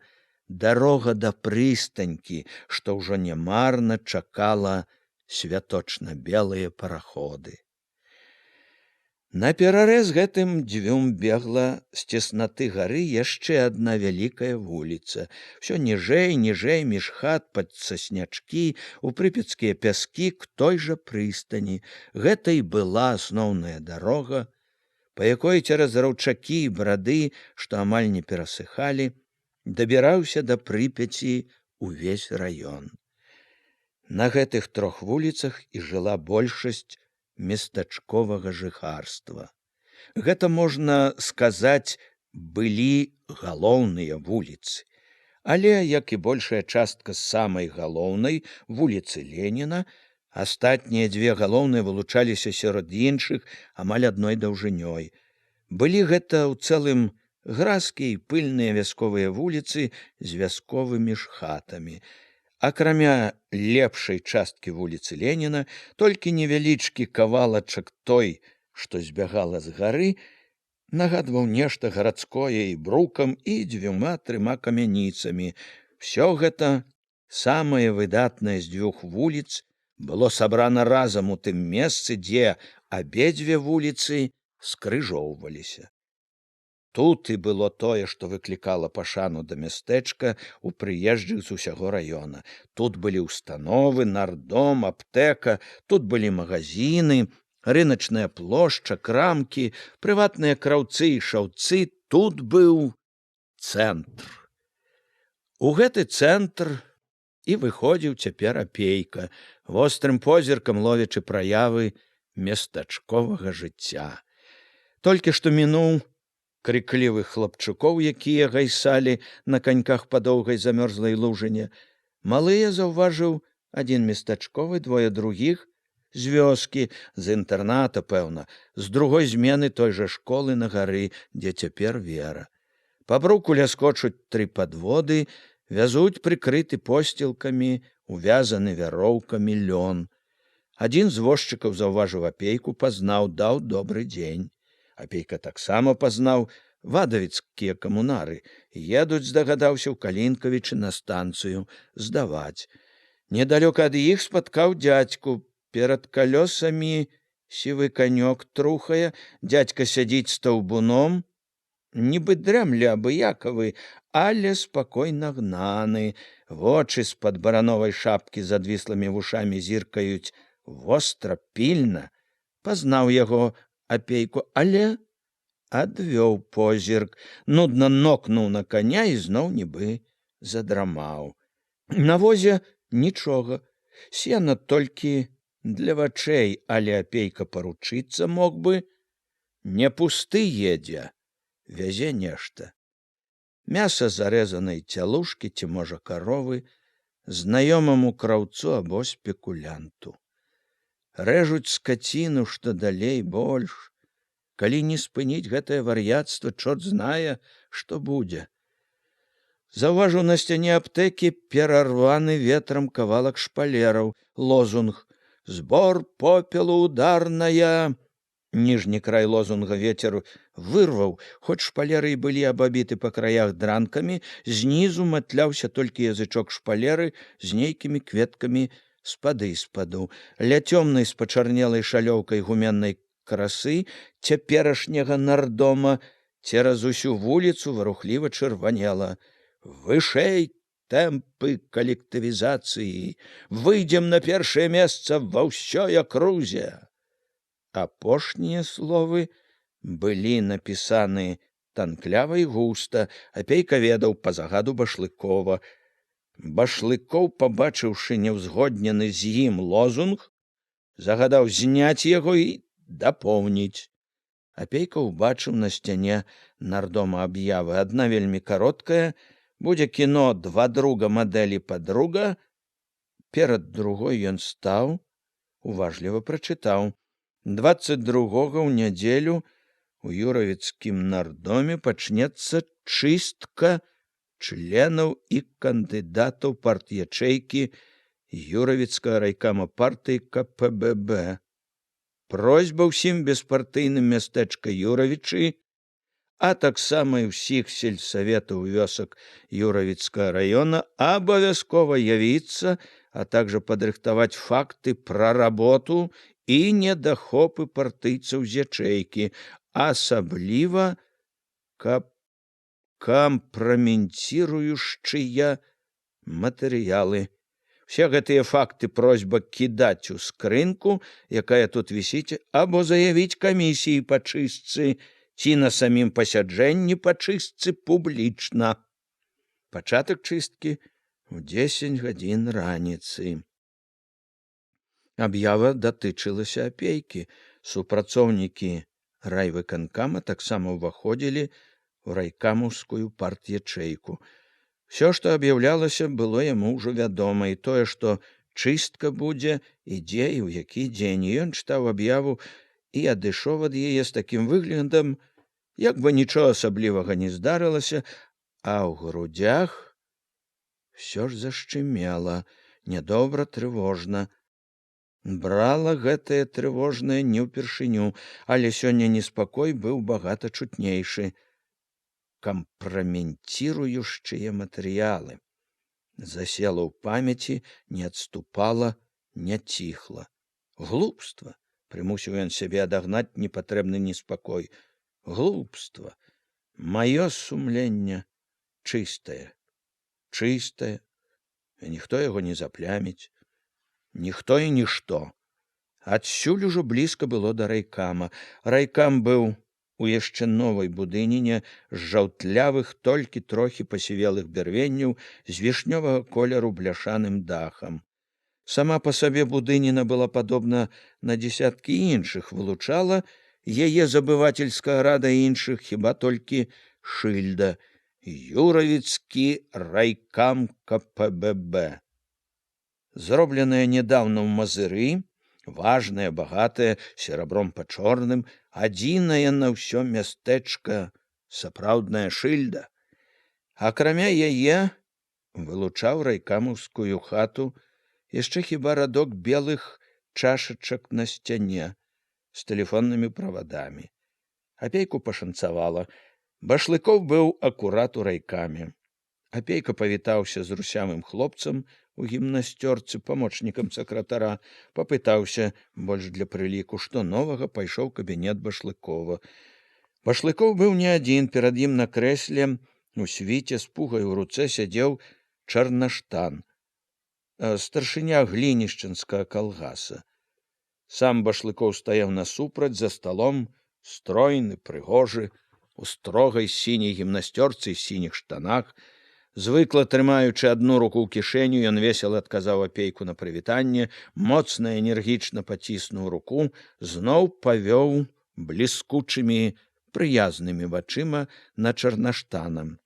дарога да прыстанькі, што ўжо нямарна чакала святочна-белыя параходы. На перарэз гэтым дзвюм бегла з цеснаты гары яшчэ адна вялікая вуліца. Всё ніжэй, ніжэй, між хат, пад саснячкі, у прыпяцкія пяскі к той жа прыстані. Гэта і была асноўная дарога, па якой цераз раўчакі і брады, што амаль не перасыхалі, дабіраўся да Прыпяці ўвесь раён. На гэтых 3 вуліцах і жыла большасць местачковага жыхарства. Гэта, можна сказаць, былі галоўныя вуліцы. Але, як і большая частка самай галоўнай вуліцы Леніна, астатнія 2 галоўныя вылучаліся сярод іншых амаль адной даўжынёй. Былі гэта ў цэлым гразкія і пыльныя вясковыя вуліцы з вясковымі ж хатамі. Акрамя лепшай часткі вуліцы Леніна, толькі невялічкі кавалачак той, што збягала з гары, нагадваў нешта гарадское і брукам, і 2-3 камяніцамі. Всё гэта, самае выдатнае з 2 вуліц, было сабрана разам у тым месцы, дзе абедзве вуліцы скрыжоўваліся. Тут і было тое, што выклікала пашану да мястэчка ў прыезджых з усяго раёна. Тут былі ўстановы, нардом, аптэка, тут былі магазіны, рыначная плошча, крамкі, прыватныя краўцы і шаўцы. Тут быў цэнтр. У гэты цэнтр і выходзіў цяпер Апейка, вострым позіркам ловячы праявы местачковага жыцця. Толькі што мінуў крыклівых хлапчукоў, якія гайсалі на каньках па доўгай замёрзлай лужыне. Малыя заўважыў адзін местачковы, двое другіх, з вёскі, з інтэрната, пэўна, з другой змены той жа школы на гары, дзе цяпер Вера. Па бруку ляскочуць 3 падводы, вязуць прыкрыты посцілкамі, увязаны вяроўкамі лён. Адзін з возчыкаў заўважыў Апейку, пазнаў, даў добры дзень. Апейка таксама пазнаў, вадавіцкія камунары. Едуць, здагадаўся, у Калінкавічы на станцыю здаваць. Недалёка ад іх спаткаў дзядзьку. Перад калёсамі сівы канёк трухае, дзядзька сядзіць стаўбуном, нібы дрэмле абыякавы, але спакойна гнаны. Вочы з-пад барановай шапкі з адвіслымі вушамі зіркаюць востра, пільна. Пазнаў яго Апейку, але адвёў позірк, нудна нокнуў на каня і зноў нібы задрамаў. На возе нічога, сена толькі для вачэй, але Апейка паручыцца мог бы. Не пусты едзе, вязе нешта. Мяса зарэзанай цялушкі ці, можа, каровы, знаёмаму краўцу або спекулянту. Рэжуць скаціну, што далей больш. Калі не спыніць гэтае вар'яцтва, чорт знае, што будзе. Заўважыў на сцяне аптэкі перарваны ветрам кавалак шпалераў, лозунг «Збор попелу ударная». Ніжні край лозунга вецер вырваў, хоць шпалеры і былі абабіты па краях дранкамі, знізу матляўся толькі язычок шпалеры з нейкімі кветкамі спады-спаду. Ля цёмнай з пачарнелай шалёўкай гуменнай красы цяперашняга нардома цераз усю вуліцу варухліва чырванела. Вышэй тэмпы калектывізацыі, выйдзем на першае месца ва ўсёй акрузе. Апошнія словы былі напісаны танклява і густа. Апейка ведаў па загаду Башлыкова. Башлыкоў, пабачыўшы неўзгоднены з ім лозунг, загадаў зняць яго і дапоўніць. Апейка ўбачыў на сцяне нардома аб'явы. Адна вельмі кароткая, будзе кіно «Два друга мадэлі падруга». Перад другой ён стаў, уважліва прачытаў. 22-го ў нядзелю у юравіцкім нардоме пачнецца чыстка членаў і кандыдатаў партячэйкі юравіцкага райкама партыі КПББ. Просьба ўсім беспартыйным мястэчка Юравічы, а таксама і ўсіх сельсаветаў вёсак Юравіцкага раёна абавязкова явіцца, а также падрыхтаваць факты пра работу і недахопы партыйцаў з ячэйкі, асабліва кампраменціруючыя матэрыялы. Все гэтыя факты просьба кідаць у скрынку, якая тут вісіць, або заявіць камісіі па чыстцы ці на самім пасяджэнні па чыстцы публічна. Пачатак чысткі ў 10 гадзін раніцы. Аб'ява датычылася Апейкі. Супрацоўнікі райвыканкама таксама ўваходзілі ў райкамаўскую партячэйку. Всё, што аб'яўлялася, было яму ўжо вядома, і тое, што чыстка будзе, і дзе і ў які дзень. Ён чытаў аб'яву і адышоў ад яе з такім выглядам, як бы нічога асаблівага не здарылася, а ў грудзях всё ж зашчымела, нядобра, трывожна. Брала гэтае трывожнае не ўпершыню, але сёння неспакой быў багата чутнейшы. Кампраменціруючыя матэрыялы. Засела ў памяці, не адступала, не ціхла. Глупства! Прымусіў ён сябе адагнаць непатрэбны неспакой. Глупства! Маё сумленне чыстае, чыстае, і ніхто яго не запляміць, ніхто і нішто. Адсюль ужо блізка было да райкама. Райкам быў у яшчэ новай будыніне з жаўтлявых, толькі трохі пасівелых бярвенняў з вішнёвага колеру бляшаным дахам. Сама па сабе будыніна была падобна на дзесяткі іншых, вылучала яе забывательская рада іншых хіба толькі шыльда «Юравіцкі райкам КПББ». Зробленая нядаўна ў Мазыры, важная, багатая, серабром па чорным, адзіная на ўсё мястэчка сапраўдная шыльда. Акрамя яе вылучаў райкамаўскую хату яшчэ хіба радок белых чашачак на сцяне з тэлефоннымі правадамі. Апейку пашанцавала. Башлыкоў быў акурат у райкаме. Апейка павітаўся з русявым хлопцам у гімнасцёрцы, памочнікам сакратара, папытаўся, больш для прыліку, што новага, пайшоў кабінет Башлыкова. Башлыкоў быў не адзін, перад ім на крэсле у свіце з пугай у руцэ сядзеў Чарнаштан, старшыня глінішчынскага калгаса. Сам Башлыкоў стаяў насупраць за сталом, стройны, прыгожы, у строгай сіняй гімнасцёрцы і сініх штанах. Звыкла трымаючы адну руку ў кішэню, ён весела адказаў апейку на прывітанне, моцна і энергічна паціснуў руку, зноў павёў бліскучымі, прыязнымі вачыма на Чарнаштана.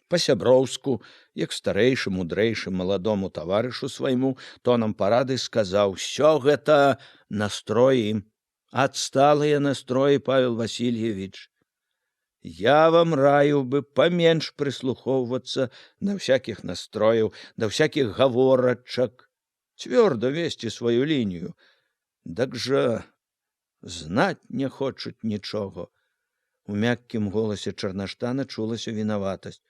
Па-сяброўску, як старэйшы, мудрэйшы маладому таварышу свайму, тонам парады сказаў: «Усё гэта настроі, адсталыя настроі, Павел Васильевич. Я вам раю бы паменш прыслухоўвацца да всякіх настрояў, да всякіх гаворачак, цвёрда весці сваю лінію. Дак жа знаць не хочуць нічога». У мяккім голасе Чарнаштана чулася вінаватасць.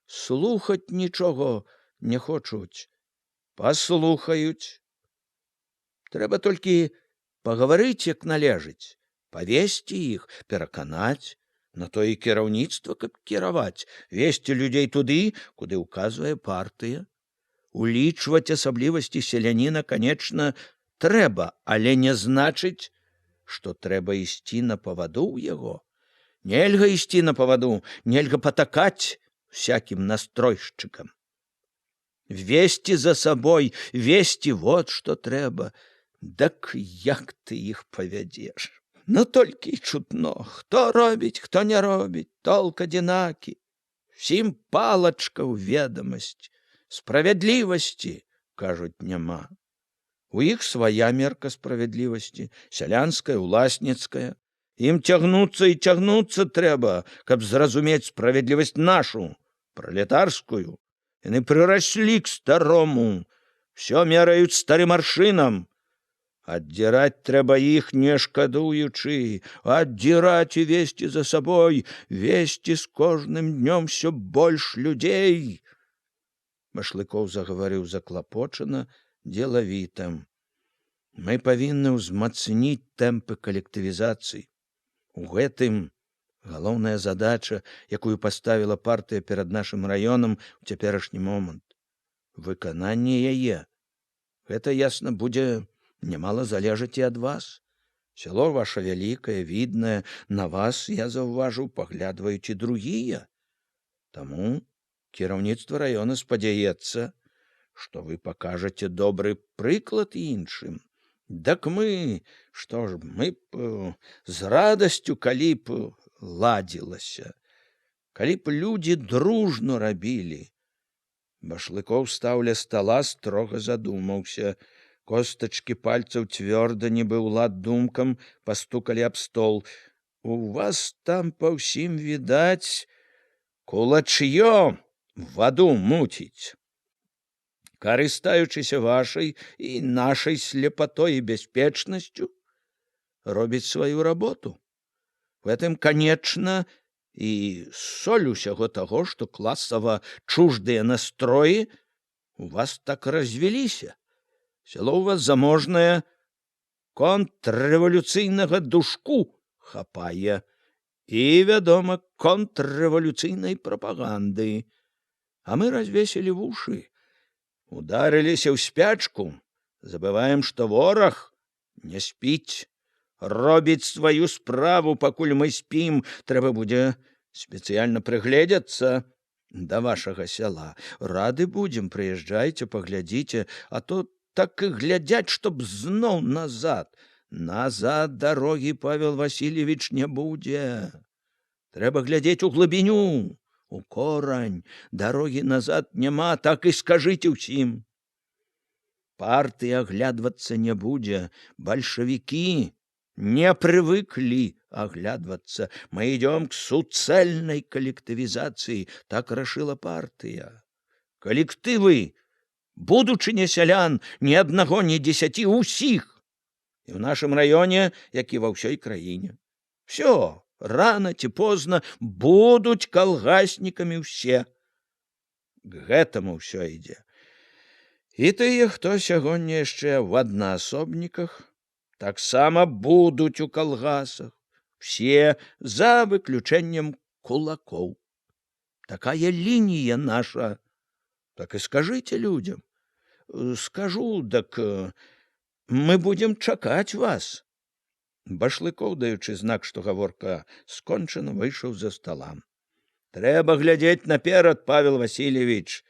«Слухаць нічога не хочуць, паслухаюць. Трэба толькі пагаварыць, як належыць, павесці іх, пераканаць, на то і кіраўніцтва, каб кіраваць, весці людзей туды, куды ўказвае партыя. Улічваць асаблівасці селяніна, канечна, трэба, але не значыць, што трэба ісці на паваду ў яго. Нельга ісці на паваду, нельга патакаць всякім настройшчыкам. Весці за сабой, весці вот што трэба. Дак як ты іх павядзеш? Ну толькі і чутно, хто робіць, хто не робіць, толк адзінакі. Всім палачка ў ведамасць, справядлівасці, кажуць, няма. У іх свая мерка справядлівасці, сялянская, уласніцкая. Ім цягнуцца і цягнуцца трэба, каб зразумець справядлівасць нашу, пралетарскую. Яны прыраслі к старому, всё мераюць старым аршынам. Аддзіраць трэба іх, не шкадуючы, аддзіраць і весці за сабой, весці з кожным днём всё больш людзей. Башлыкоў загаварыў заклапочана, дзелавіта. Мы павінны ўзмацніць тэмпы калектывізацыі. У гэтым галоўная задача, якую паставіла партыя перад нашым раёнам у цяперашні момант. Выкананне яе. Гэта, ясна, будзе немало залежаць і ад вас. Сяло ваша вялікае, віднае, на вас, я заўважыў, паглядваюць і другія. Таму кіраўніцтва раёна спадзяецца, што вы пакажаце добры прыклад іншым. Дак мы, што ж, мы б з радасцю, калі б ладзілася, калі б людзі дружно рабілі. Башлыкоў стаў ля стала, строга задумаўся. Костачкі пальцаў цвёрда, нібы ў лад думкам, пастукалі аб стол. У вас там па ўсім відаць кулачьё ваду муціць. Карыстаючыся вашай і нашай слепатой і бяспечнасцю, робіць сваю работу. В гэтым, канечна, і соль усяго таго, што класава чуждыя настроі у вас так развіліся. Сяло ў вас заможнае, контррэвалюцыйнага душку хапае, и, вядома, контррэвалюцыйнай прапаганды. А мы развесілі вушы, ударыліся ў спячку, забываем, што вораг не спіць, робіць сваю справу, пакуль мы спім. Трэба будзе спецыяльна прыгледзецца да вашага сяла. Рады будзем, прыязджайце, паглядзіце, а то так і глядзяць, чтоб зноў назад. Назад дарогі, Павел Васильевич, не будзе. Трэба глядзець у глыбіню, у корань. Дарогі назад няма, так і скажыце ўсім. Партыя аглядвацца не будзе. Бальшавікі не прывыклі оглядываться. Мы идем к суцельной коллективизации, так решила партия. Коллективы, будучыня сялян, ни одного, ни 10, усіх. И в нашем районе, як и во всей краине. Все, рано ці поздно будут колгасниками все. К гэтаму все ідзе. И тыя, хто сягоння яшчэ в аднаасобніках, таксама будуць у калгасах. Все за выключением кулаков. Такая линия наша. Так и скажите людям. Скажу, так мы будем чакать вас. Башлыков, даючы знак, што гаворка скончана, выйшаў за стола. Трэба глядзець наперад, Павел Васильевич.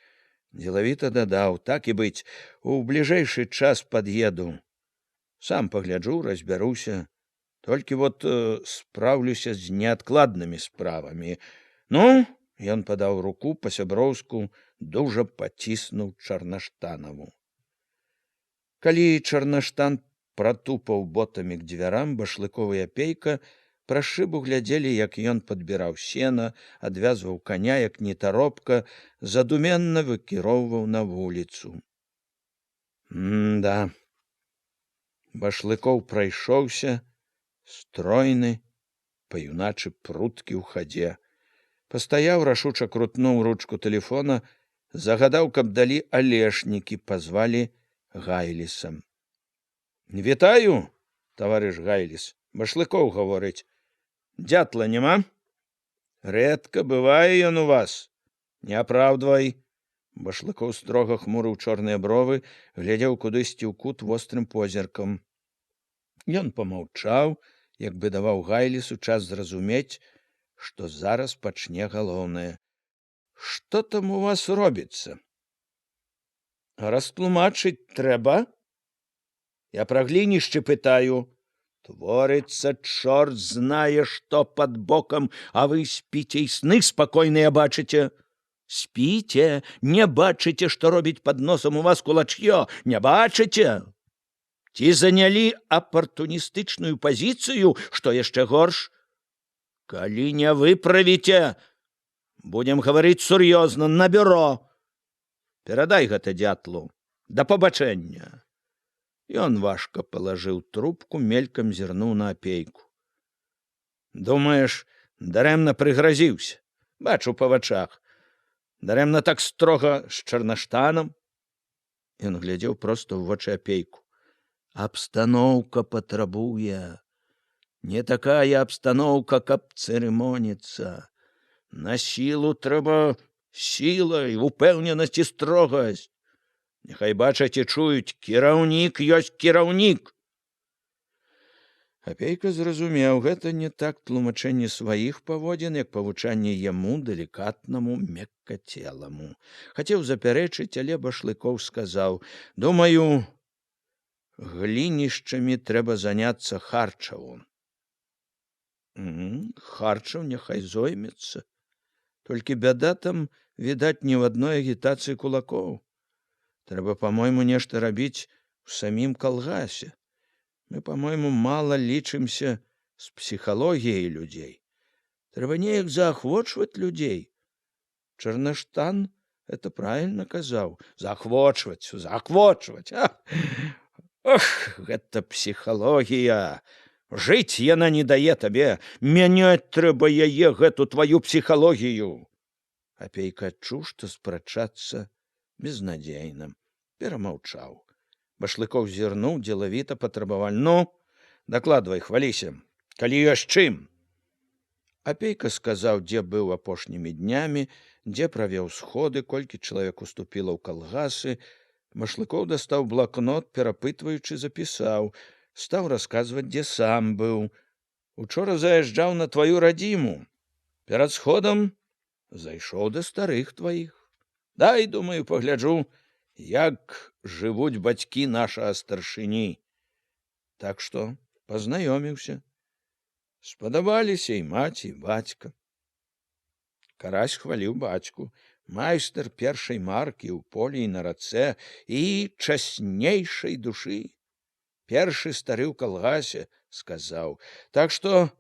Деловито дадаў, так и быть, у ближайший час подъеду. Сам погляджу, разбяруся. Только вот справлюся з неадкладнымі справамі. Ну, ён падаў руку па-сяброўску, дужа паціснуў Чарнаштанаву. Калі Чарнаштан пратупаў ботамі к дзвярам, Башлыков і Апейка праз шыбу глядзелі, як ён падбіраў сена, адвязваў коня, як нетаропка, задуменна выкіроўваў на вуліцу. Да. Башлыков прайшоўся, стройны, па-юначы пруткі ў хадзе. Пастаяў, рашуча крутнуў ручку тэлефона, загадаў, каб далі алешнікі, пазвалі Гайлісам. Вітаю, таварыш Гайліс. Башлыков гаворыць. Дятла няма? Рэдка бывае ён у вас. Не апраўдвай. Башлыков строга хмурыў чорныя бровы, глядзеў кудысьці ў кут вострым позіркам. Ён помаўчаў, як бы даваў Гайлісу час зразумець, што зараз пачне галоўнае. Што там у вас робіцца? Растлумачыць трэба? Я пра глінішчы пытаю. Творыцца чорт знае, што пад бокам, а вы спіце і сны спакойныя бачыце. Спіце, не бачыце, што робіць пад носам у вас кулач'ё, не бачыце? Ці занялі апартуністычную пазіцыю, што яшчэ горш? Калі не выправіце, будем гаварыць сур'ёзна, на бюро. Перадай гэта дятлу. Да пабачэння. Ён важка палажыў трубку, мелькам зірнуў на Апейку. Думаеш, дарэмна прыгразіўся? Бачу па вачах. Дарэмна так строга з Чарнаштанам? Ён глядзеў проста ў вочы Апейку. Абстаноўка патрабуе. Не такая абстаноўка, каб цырымоніцца. На сілу трэба сіла і упэўненасць і строгасць. Няхай бачаць і чуюць, кіраўнік ёсць кіраўнік. Апейка зразумеў, гэта не так тлумачэнне сваіх паводзін, як павучанне яму, далікатнаму, меккацеламу. Хацеў запярэчыць, але Башлыков сказаў: думаю, глінішчамі трэба заняцца Харчаву. Харчаў няхай зоймецца. Толькі бяда там, відаць, не ў адной агітацыі кулакоў. Трэба, по-мойму, нешта рабіць у самім калгасе. Мы, по-мойму, мала лічымся з псіхалогіяй людзей. Трэба неяк заахвочваць людзей. Чарнаштан это правильно казаў. Заахвочваць. Ох, гэта псіхалогія. Жыць яна не дае табе. Мяняць трэба яе, гэту тваю псіхалогію. Апейка адчуў, што спрачацца безнадзейна. Перамаўчаў. Башлыков зірнуў, дзелавіта патрабавальна. Ну, дакладвай, хваліся. Калі ёсць чым. Апейка сказаў, дзе быў апошнімі днямі, дзе правёў сходы, колькі чалавек уступіла ў калгасы. Машлыкоў дастаў блакнот, перапытваючы, запісаў, стаў расказваць, дзе сам быў. Учора заязджаў на тваю радзіму. Перад сходам зайшоў да старых тваіх. Дай, думаю, пагляджу, як жывуць бацькі нашага старшыні. Так што пазнаёміўся. Спадабаліся і маці, і бацька. Карась хваліў бацьку. Майстар першай маркі ў полі і на рацэ і часнейшай душы. Першы стары ў калгасе, сказаў. Так што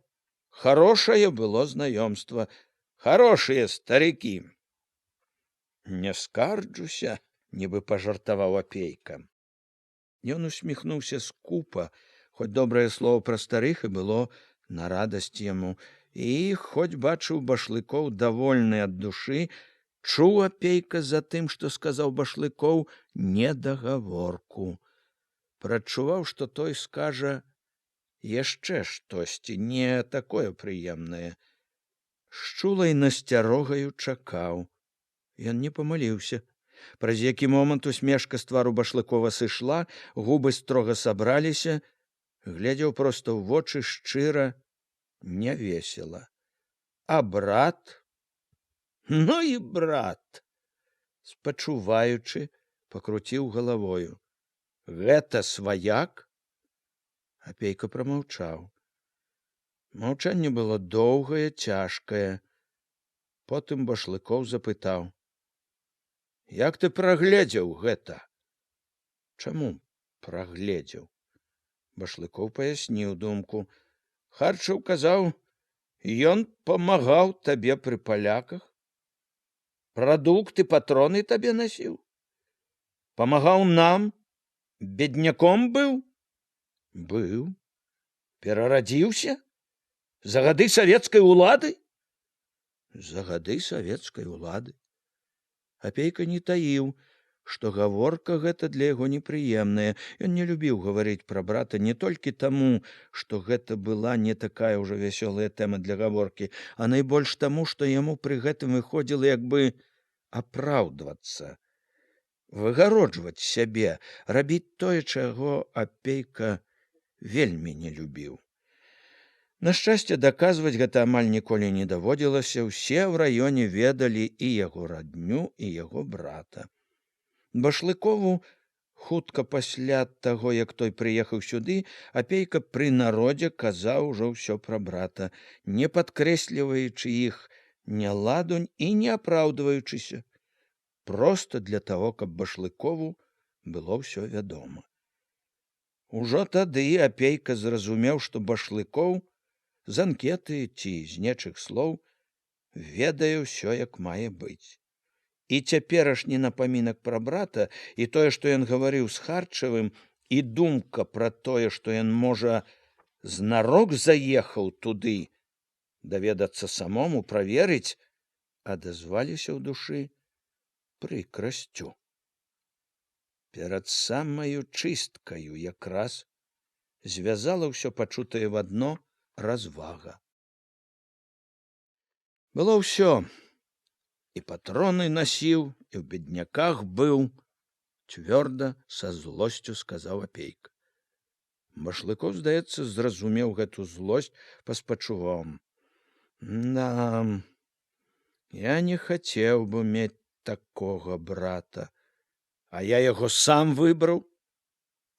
хорошае было знаёмства, хорошыя старыкі. Не скарджуся, нібы пажартаваў Апейка. Ён усміхнуўся скупа, хоць добрае слово пра старых і было на радасць яму, і, хоць бачыў Башлыкоў давольны ад душы, чуў Апейка за тым, што сказаў Башлыкоў, недагаворку. Прачуваў, што той скажа яшчэ штосьці, не такое прыемнае. З чулай насцярогаю чакаў. Ён не памыліўся. Праз які момант усмешка з твару Башлыкова сышла, губы строга сабраліся, глядзеў проста ў вочы шчыра, нявесела. А брат? Ну і брат! Спачуваючы, пакруціў галавою. Гэта сваяк? Апейка прамаўчаў. Маўчанне было доўгае, цяжкае. Потым Башлыкоў запытаў. Як ты прагледзеў гэта? Чаму прагледзеў? Башлыкоў паясніў думку. Харчаў казаў, ён памагаў табе пры паляках. Прадукты, патроны табе насіў. Памагаў нам? Бедняком быў? Быў. Перарадзіўся? За гады савецкай улады? За гады савецкай улады. Апейка не таіў, што гаворка гэта для яго непрыемная. Ён не любіў гаварыць пра брата не толькі таму, што гэта была не такая ўжо вясёлая тэма для гаворкі, а найбольш таму, што яму пры гэтым выходзіла як бы апраўдвацца, выгароджваць сябе, рабіць тое, чаго Апейка вельмі не любіў. На шчасце, даказваць гэта амаль ніколі не даводзілася, усе ў раёне ведалі і яго радню, і яго брата. Башлыкову хутка пасля таго, як той прыехаў сюды, Апейка пры народзе казаў ужо ўсё пра брата, не падкрэсліваючы іх няладу і не апраўдваючыся, проста для таго, каб Башлыкову было ўсё вядома. Ужо тады Апейка зразумеў, што Башлыкоў з анкеты ці з нечых слоў ведае ўсё, як мае быць. І цяперашні напамінак пра брата, і тое, што ён гаварыў з Харчавым, і думка пра тое, што ён, можа, знарок заехаў туды, даведацца самому, праверыць, адазваліся ў душы прыкрасцю. Перад самаю чысткаю якраз звязала ўсё пачутае в адно развага. Было ўсё. І патроны насіў, і ў бедняках быў, цвёрда, са злосцю сказаў Апейка. Башлыкоў, здаецца, зразумеў гэту злосць, паспачуваў. Да, я не хацеў бы мець такога брата. А я яго сам выбраў?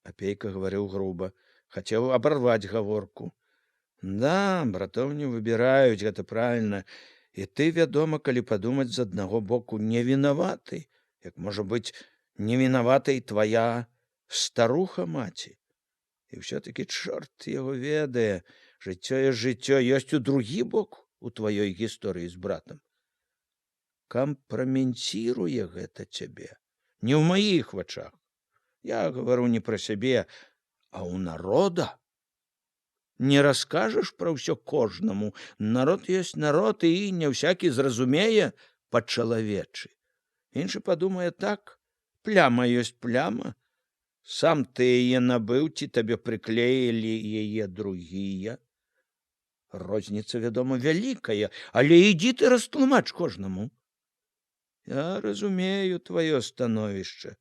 Апейка гаварыў груба, хацеў абарваць гаворку. Да, братоў не выбіраюць, гэта правільна. І ты, вядома, калі падумаць, з аднаго боку не вінаваты, як, можа быць, не вінавата і твая старуха маці. І ўсё-такі чорт яго ведае, жыццё ёсць жыццё, ёсць у другі бок у тваёй гісторыі з братам. Кампраменціруе гэта цябе, не ў маіх вачах. Я гавару не пра сябе, а ў народа. Не раскажаш пра ўсё кожнаму. Народ ёсць народ, і не ўсякі зразумее па-чалавечы. Іншы падумае так, пляма ёсць пляма. Сам ты яе набыў, ці табе прыклеілі яе другія. Розніца, вядома, вялікая, але ідзі ты растлумач кожнаму. Я разумею тваё становішча.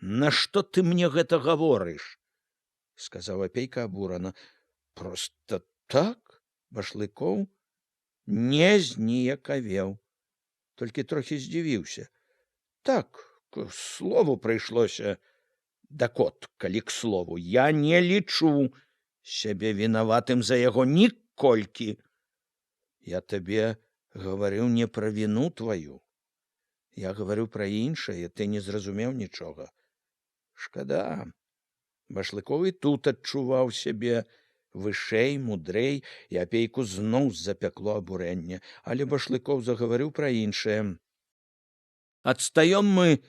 Нашто ты мне гэта гаворыш? Сказаў Апейка абурана. Проста так, Башлыкоў не зніякавеў, толькі трохі здзівіўся. Так, к слову прыйшлося. Дакот, калі к слову, я не лічу сябе вінаватым за яго ніколькі. Я табе гаварыў не пра віну тваю. Я гаварю пра іншае, ты не зразумеў нічога. Шкада. Башлыкоў і тут адчуваў сябе вышэй, мудрэй, і Апейку зноў запякло абурэнне, але Башлыкоў загаварыў пра іншае. Адстаём мы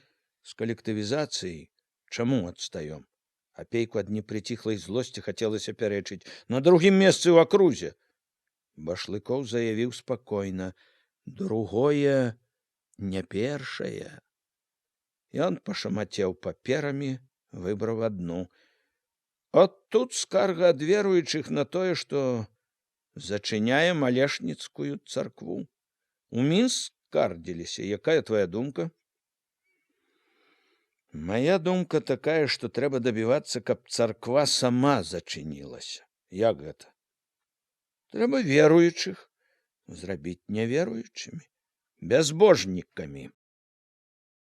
з калектывізацыяй. Чаму адстаём? Апейку ад непрыціхлай злосці хацелася пярэчыць. На другім месцы ў акрузе. Башлыкоў заявіў спакойна. Другое не першае. Ён пашамацеў паперамі, выбраў адну. От тут скарга ад веруючых на тое, што зачыняе Малешніцкую царкву. У Мінск скардзіліся. Якая твоя думка? Моя думка такая, што трэба дабівацца, каб царква сама зачынілася. Як гэта? Трэба веруючых зрабіць няверуючымі, бязбожнікамі.